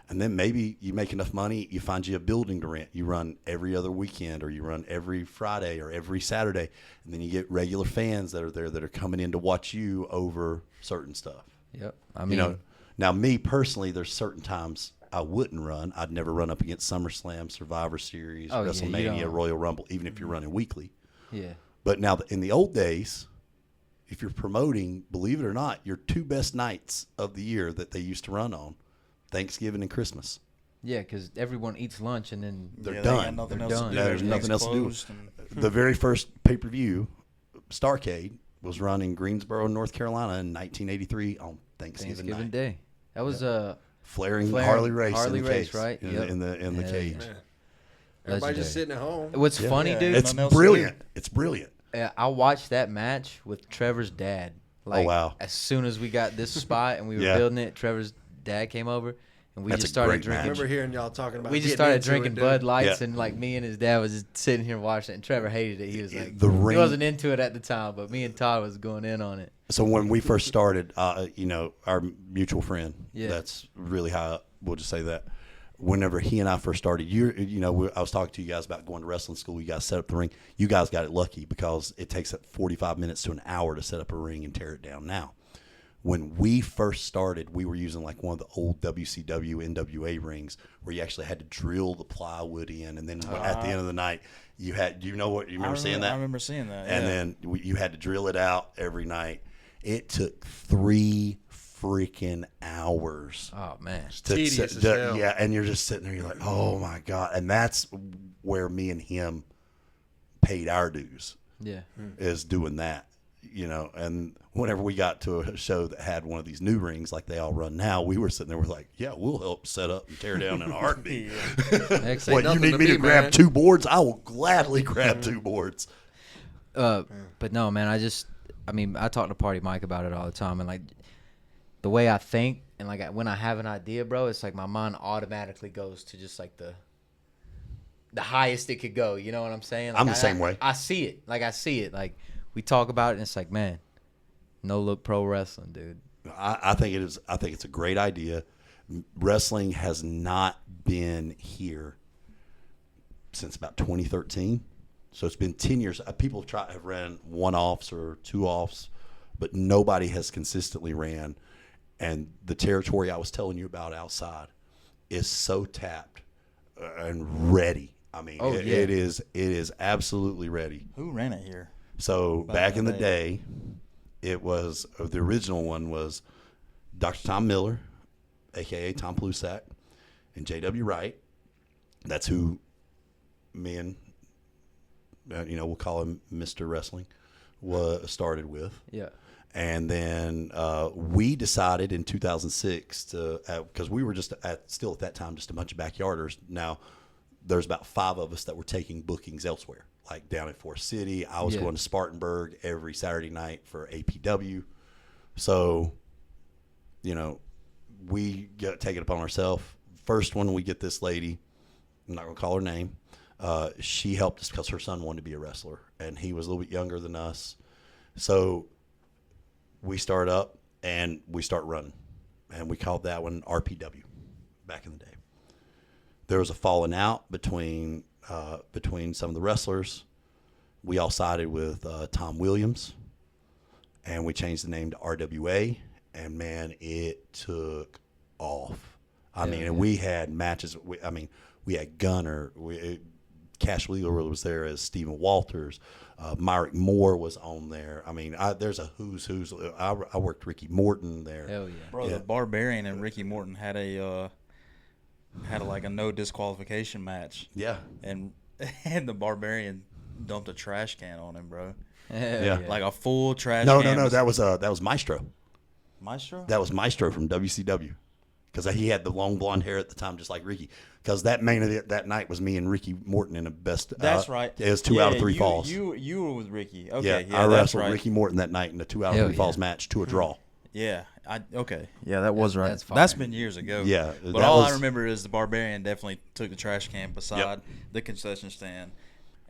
and then maybe you make enough money, you find you a building to rent. You run every other weekend, or you run every Friday or every Saturday. And then you get regular fans that are there that are coming in to watch you over certain stuff. Yep. I mean, Now me personally, there's certain times I wouldn't run. I'd never run up against SummerSlam, Survivor Series, Oh, yeah, you WrestleMania, don't. Royal Rumble, even if you're running weekly. yeah. But now in the old days, if you're promoting, believe it or not, your two best nights of the year that they used to run on, Thanksgiving and Christmas. Yeah, because everyone eats lunch and then They're They done. got nothing They're else done. to do. There's nothing Everything's else to do. closed and- The very first pay-per-view, Starrcade, was run in Greensboro, North Carolina in 1983 on Thanksgiving night. Day. That was Flair and Flair Harley and race Harley in the race, cage, right? In, Yep. the, in the Hell cage. yeah. Man. Everybody just legendary. sitting at home. What's Yeah. funny, Yeah. dude? It's Nothing else to do. brilliant. It's brilliant. I watched that match with Trevor's dad. Like, wow. As soon as we got this spot and we were Yeah. building it, Trevor's dad came over and we That's just a started great I drinking. match. remember hearing y'all talking about. We just getting started into drinking it, dude. Bud Lights, Yeah. and like me and his dad was just sitting here watching it. And Trevor hated it. He was like, The he ring- wasn't into it at the time, but me and Todd was going in on it. So when we first started, our mutual friend, Yeah. that's really high up, we'll just say that. Whenever he and I first started, I was talking to you guys about going to wrestling school. You guys set up the ring. You guys got it lucky because it takes 45 minutes to an hour to set up a ring and tear it down now. When we first started, we were using like one of the old WCW NWA rings where you actually had to drill the plywood in. And then at the end of the night, you remember seeing that? I remember seeing that. And yeah. then you had to drill it out every night. It took 3 freaking hours. Oh man, Tedious as hell. Yeah, and you're just sitting there. You're like, oh my god! And that's where me and him paid our dues, yeah, is doing that. And whenever we got to a show that had one of these new rings like they all run now, we were sitting there. We're like, yeah, we'll help set up and tear down in a heartbeat. Excellent. What, you nothing need to me to me, grab man. 2 boards? I will gladly grab 2 boards. But no, man, I talk to Party Mike about it all the time, and like the way I think and like when I have an idea, bro, it's like my mind automatically goes to just like the highest it could go. You know what I'm saying? Like I'm the same way. I see it. Like we talk about it and it's like, man, no look pro wrestling, dude. I think it is. I think it's a great idea. Wrestling has not been here since about 2013, so it's been 10 years. People have ran one-offs or two-offs, but nobody has consistently ran. And the territory I was telling you about outside is so tapped and ready. I mean, it is absolutely ready. Who ran it here? So back in the day, it was the original one was Dr. Tom Miller, a.k.a. Tom Plusac, and J.W. Wright. That's who me and, we'll call him Mr. Wrestling, started with. Yeah. And then we decided in 2006 to, because we were still at that time just a bunch of backyarders. Now, there's about 5 of us that were taking bookings elsewhere, like down at Forest City. I was going to Spartanburg every Saturday night for APW. So, we take it upon ourselves. First one, we get this lady. I'm not going to call her name. She helped us because her son wanted to be a wrestler, and he was a little bit younger than us. So we start up, and we start running. And we called that one RPW back in the day. There was a falling out between some of the wrestlers. We all sided with Tom Williams, and we changed the name to RWA. And, man, it took off. I mean, and we had matches. We had Gunner. Cash Wheeler was there as Stephen Walters. Myrick Moore was on there. I mean, there's a who's. I worked Ricky Morton there. Hell yeah. Bro, the Barbarian and Ricky Morton had a no disqualification match. Yeah. And the Barbarian dumped a trash can on him, bro. Yeah. Like a full trash No, can. that was Maestro. Maestro? That was Maestro from WCW. Because he had the long blonde hair at the time, just like Ricky. Because that main event that night was me and Ricky Morton in the best. That's right. It was 2 out of 3 falls. You were with Ricky. Okay, I that's wrestled right. Ricky Morton that night in a 2 out of 3 falls match to a draw. Yeah, Yeah, that was right. That's fine. That's been years ago. Yeah, but all I remember is the Barbarian definitely took the trash can beside the concession stand,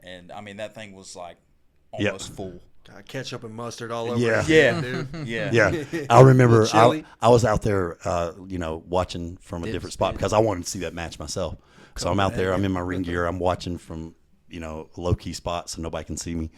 and I mean that thing was like almost full. Got ketchup and mustard all over. Yeah. it, Yeah. dude. Yeah. I remember Chili. I was out there, watching from a different spot because I wanted to see that match myself. So I'm out there. I'm in my ring gear. I'm watching from, a low-key spot so nobody can see me.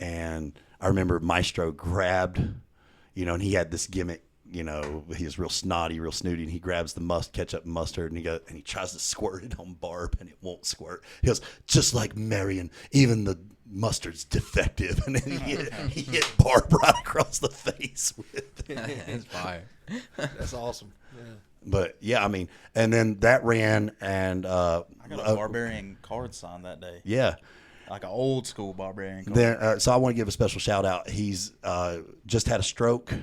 And I remember Maestro grabbed, and he had this gimmick. He was real snotty, real snooty, and he grabs the ketchup and mustard, and he tries to squirt it on Barb, and it won't squirt. He goes, just like Marion, even the mustard's defective, and then he hit Barb right across the face with it. That's fire. That's awesome. Yeah. But yeah, I mean, and then that ran, and I got a Barbarian card signed that day. yeah. Like an old school Barbarian card. Then, so I want to give a special shout out. He's just had a stroke.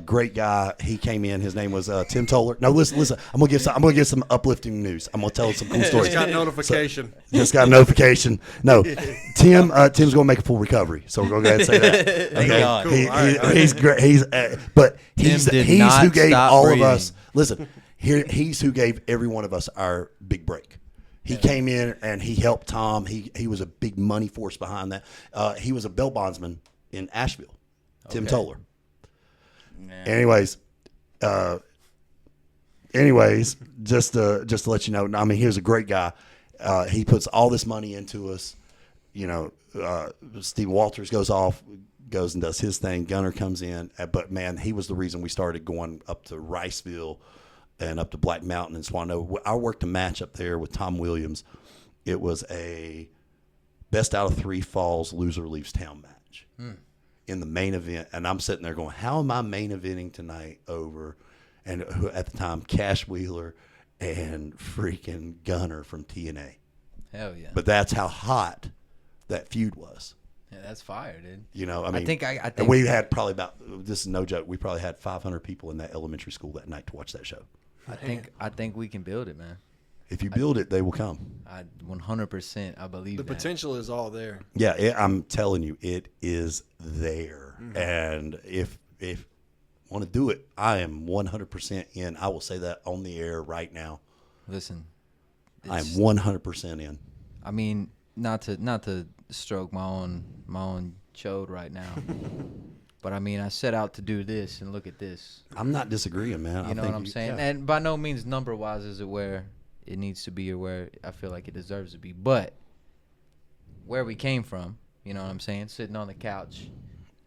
Great guy. He came in. His name was Tim Toller. No, listen. I'm gonna give some uplifting news. I'm gonna tell some cool stories. Just got notification. Just got a notification. No, Tim's gonna make a full recovery. So we're gonna go ahead and say that. Thank God. Cool. He's great. He's did not who gave stop all breathing. of us. Listen, he's who gave every one of us our big break. He came in and he helped Tom. He was a big money force behind that. He was a bail bondsman in Asheville. Tim Toller. Yeah. Anyways, just to let you know, I mean, he was a great guy. He puts all this money into us. Steve Walters goes and does his thing. Gunner comes in, but man, he was the reason we started going up to Riceville and up to Black Mountain and Swano. I worked a match up there with Tom Williams. It was a best out of 3 falls, loser leaves town match. In the main event, and I'm sitting there going, how am I main eventing tonight over, and at the time, Cash Wheeler and freaking Gunner from TNA. Hell yeah. But that's how hot that feud was. Yeah, that's fire, dude. I mean, I think and we had probably this is no joke, we probably had 500 people in that elementary school that night to watch that show. I think we can build it, man. If you build it, they will come. 100%. I believe The that. potential is all there. Yeah, I'm telling you, it is there. And if want to do it, I am 100% in. I will say that on the air right now. Listen, I am 100% in. I mean, not to stroke my own chode right now, but I mean, I set out to do this, and look at this. I'm not disagreeing, man. You know what I'm saying? Yeah. And by no means number wise is it where it needs to be or where I feel like it deserves to be, but where we came from, you know what I'm saying? Sitting on the couch,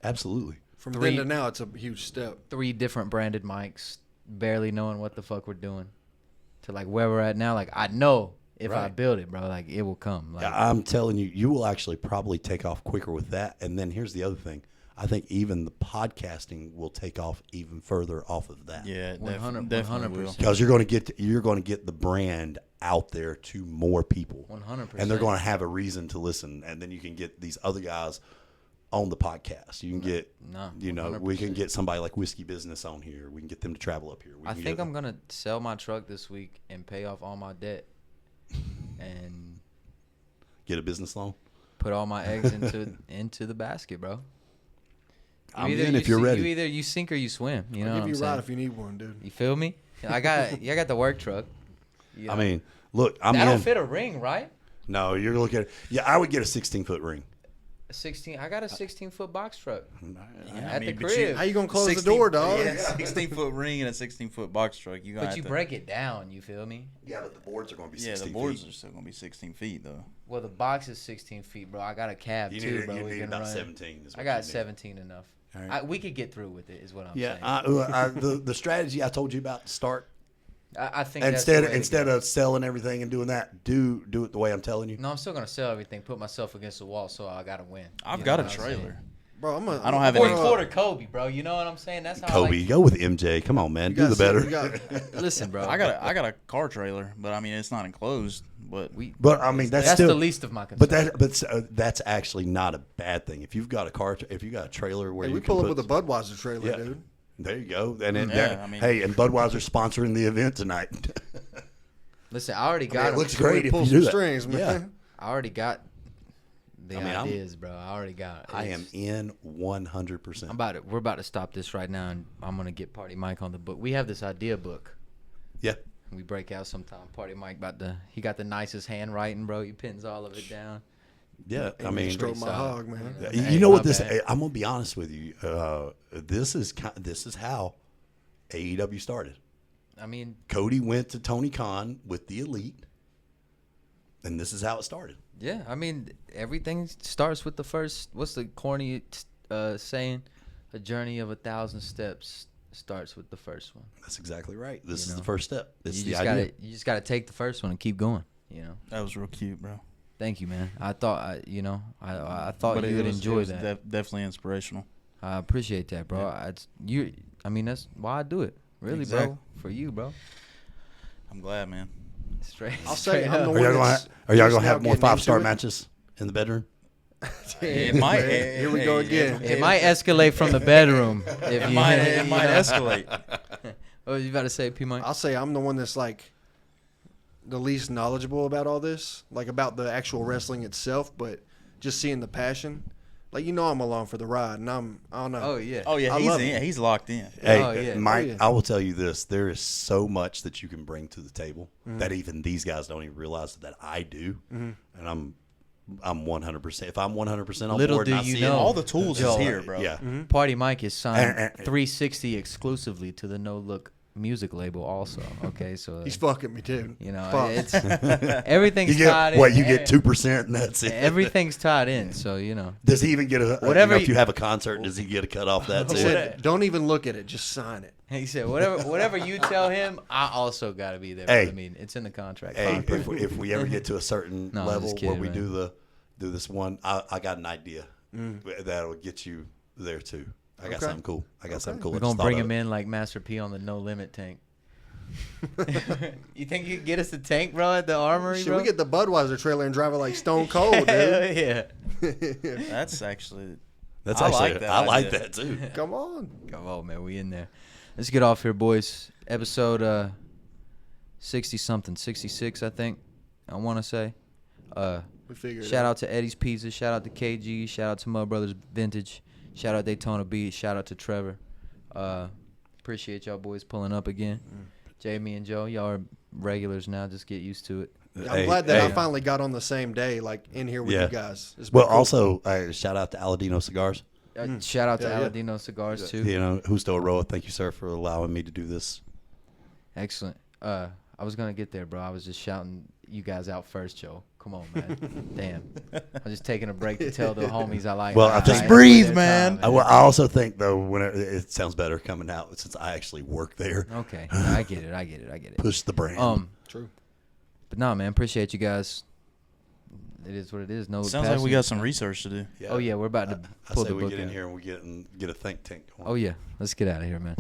Absolutely. From then to now, it's a huge step. 3 different branded mics, barely knowing what the fuck we're doing, to like where we're at now. Like, I know if I Right. build it, bro, like it will come. Like, Yeah, I'm telling you, you will actually probably take off quicker with that. And then here's the other thing. I think even the podcasting will take off even further off of that. Yeah, 100%. definitely will. Because you're going to get the brand out there to more people. 100%. And they're going to have a reason to listen. And then you can get these other guys on the podcast. You can get, you know, we can 100%. get somebody like Whiskey Business on here. We can get them to travel up here. I think I'm gonna sell my truck this week and pay off all my debt, and get a business loan. put all my eggs into the basket, bro. I'm in if you're ready. Either you sink or you swim. You know I'll what give I'm you a ride saying? if you need one, dude. You feel me? I got the work truck. You I know. mean, look, I'm that'll in. fit a ring, right? No, you're looking at, yeah, I would get a 16-foot ring. A 16. I got a 16-foot box truck Yeah, at the but crib. How you gonna close the door, dog? Yeah, 16-foot ring and a 16-foot box truck. You But you break it down. You feel me? Yeah, but the boards are going to be Yeah, 16 the boards feet. are still gonna be 16 feet though. Well, the box is 16 feet, bro. I got a cab You too, need, bro. you We need can about run. 17. Is what I got you need. 17 enough. All right. We could get through with it, is what I'm Yeah, saying. the strategy I told you about to start, I think that's the way to instead go. of selling everything and doing that, do it the way I'm telling you. No, I'm still gonna sell everything, put myself against the wall, so I gotta win. I've You got know a what I'm saying? trailer. Bro, I don't have I'm any- gonna- Quarter Kobe, bro. You know what I'm saying? That's how Kobe, I like. go with MJ. Come on, man, you do gotta the see- better. you got- Listen, bro. I got a car trailer, but I mean it's not enclosed. But But I mean, that's That's still the least of my concern. that's actually not a bad thing. If you've got a car, if you got a trailer where Hey, you we can pull up put, with a Budweiser trailer, yeah, dude. there you go. And then Yeah, I mean- hey, and Budweiser sponsoring the event tonight. Listen, I already I mean, got it 'em. looks great if Pull you some do that. strings, man. Yeah. I already got the I mean, I'm- ideas, bro. I already got it. I am in 100%. We're about to stop this right now, and I'm gonna get Party Mike on the book. We have this idea book. Yeah. We break out sometime. Party Mike he got the nicest handwriting, bro. He pins all of it down. Yeah, I Hey, mean, stroke my solid. hog, man. yeah, Hey, you know my what this? bad. I'm gonna be honest with you. This is how AEW started. I mean, Cody went to Tony Khan with the Elite, and this is how it started. yeah. I mean, everything starts with the first. What's the corny saying? A journey of 1,000 steps starts with the first one. That's exactly right. This You is know, the first step. This You is the just idea. gotta, you just gotta take the first one and keep going. You know. that was real cute, bro. Thank you, man. I thought, I thought But you would it enjoy was that. definitely inspirational. I appreciate that, bro. I mean, that's why I do it. Really, Exactly. bro. For you, bro. I'm glad, man. Straight. I'll say straight I'm up. the Are one y'all gonna that's are y'all just gonna now have more getting 5-star into it. matches in the bedroom? It might. Here we go again. It might escalate from the bedroom. If It you, might. you It might know. escalate. Oh, you about to say, P. Mike? I'll say I'm the one that's like the least knowledgeable about all this, like about the actual wrestling itself, but just seeing the passion. Like, you know, I'm along for the ride, and I don't know. Oh yeah. Oh yeah, I he's love in. it. He's locked in. Hey, Oh, yeah. Mike, Oh, yeah. I will tell you this: there is so much that you can bring to the table that even these guys don't even realize that I do, and I'm 100%. If I'm 100% on Little board, do and I you see know. it, All the tools Joe. is here, bro. Yeah, Party Mike is signed And- 360 exclusively to the No Look music label. Also, okay, so He's fucking me, too. you know Fuck. it's everything's you tied get in. what you get 2%, and that's it. Everything's tied in. So you know. Does he even get a Whatever if you- you have a concert? Does he get a cut off that He too? said, don't even look at it. Just sign it. He said, "Whatever you tell him, I also got to be there." Hey. I mean, it's in the contract. Hey, Fine. if we ever get to a certain No, I'm level just where kidding, we man. do this one, I got an idea that'll get you there too. I got Okay. something cool. I got something cool. We're I gonna just bring thought him of it. in like Master P on the No Limit tank. You think you could get us a tank, bro, at the armory, Should bro? we get the Budweiser trailer and drive it like Stone Cold, dude? Hell yeah. That's actually. That's I actually like that I like idea. that too. Come on. Come on, man. We in there. Let's get off here, boys. Episode 60-something, 66, I think. I want to say. We figured Shout out to Eddie's Pizza. Shout out to KG. Shout out to Mud Brothers Vintage. Shout out Daytona Beach. Shout out to Trevor. Appreciate y'all boys pulling up again. Jamie and Joe, y'all are regulars now. Just get used to it. I'm glad that I finally got on the same day, like in here with you guys. It's been Well, cool. also, shout out to Aladino Cigars. Shout out to Aladino Cigars too. You know, Justo Aroa. Thank you, sir, for allowing me to do this. Excellent. I was gonna get there, bro. I was just shouting you guys out first, Joe. Come on, man. Damn. I'm just taking a break to tell the homies I like. Well, Just breathe, man. I also think though, when it sounds better coming out since I actually work there. Okay, I get it. Push the brand. True. But no, man. Appreciate you guys. It is what it is. No. Sounds like we got some research to do. Yeah. Oh yeah, we're about to I pull say the we book get in out. here and we get a think tank going. Oh yeah, let's get out of here, man.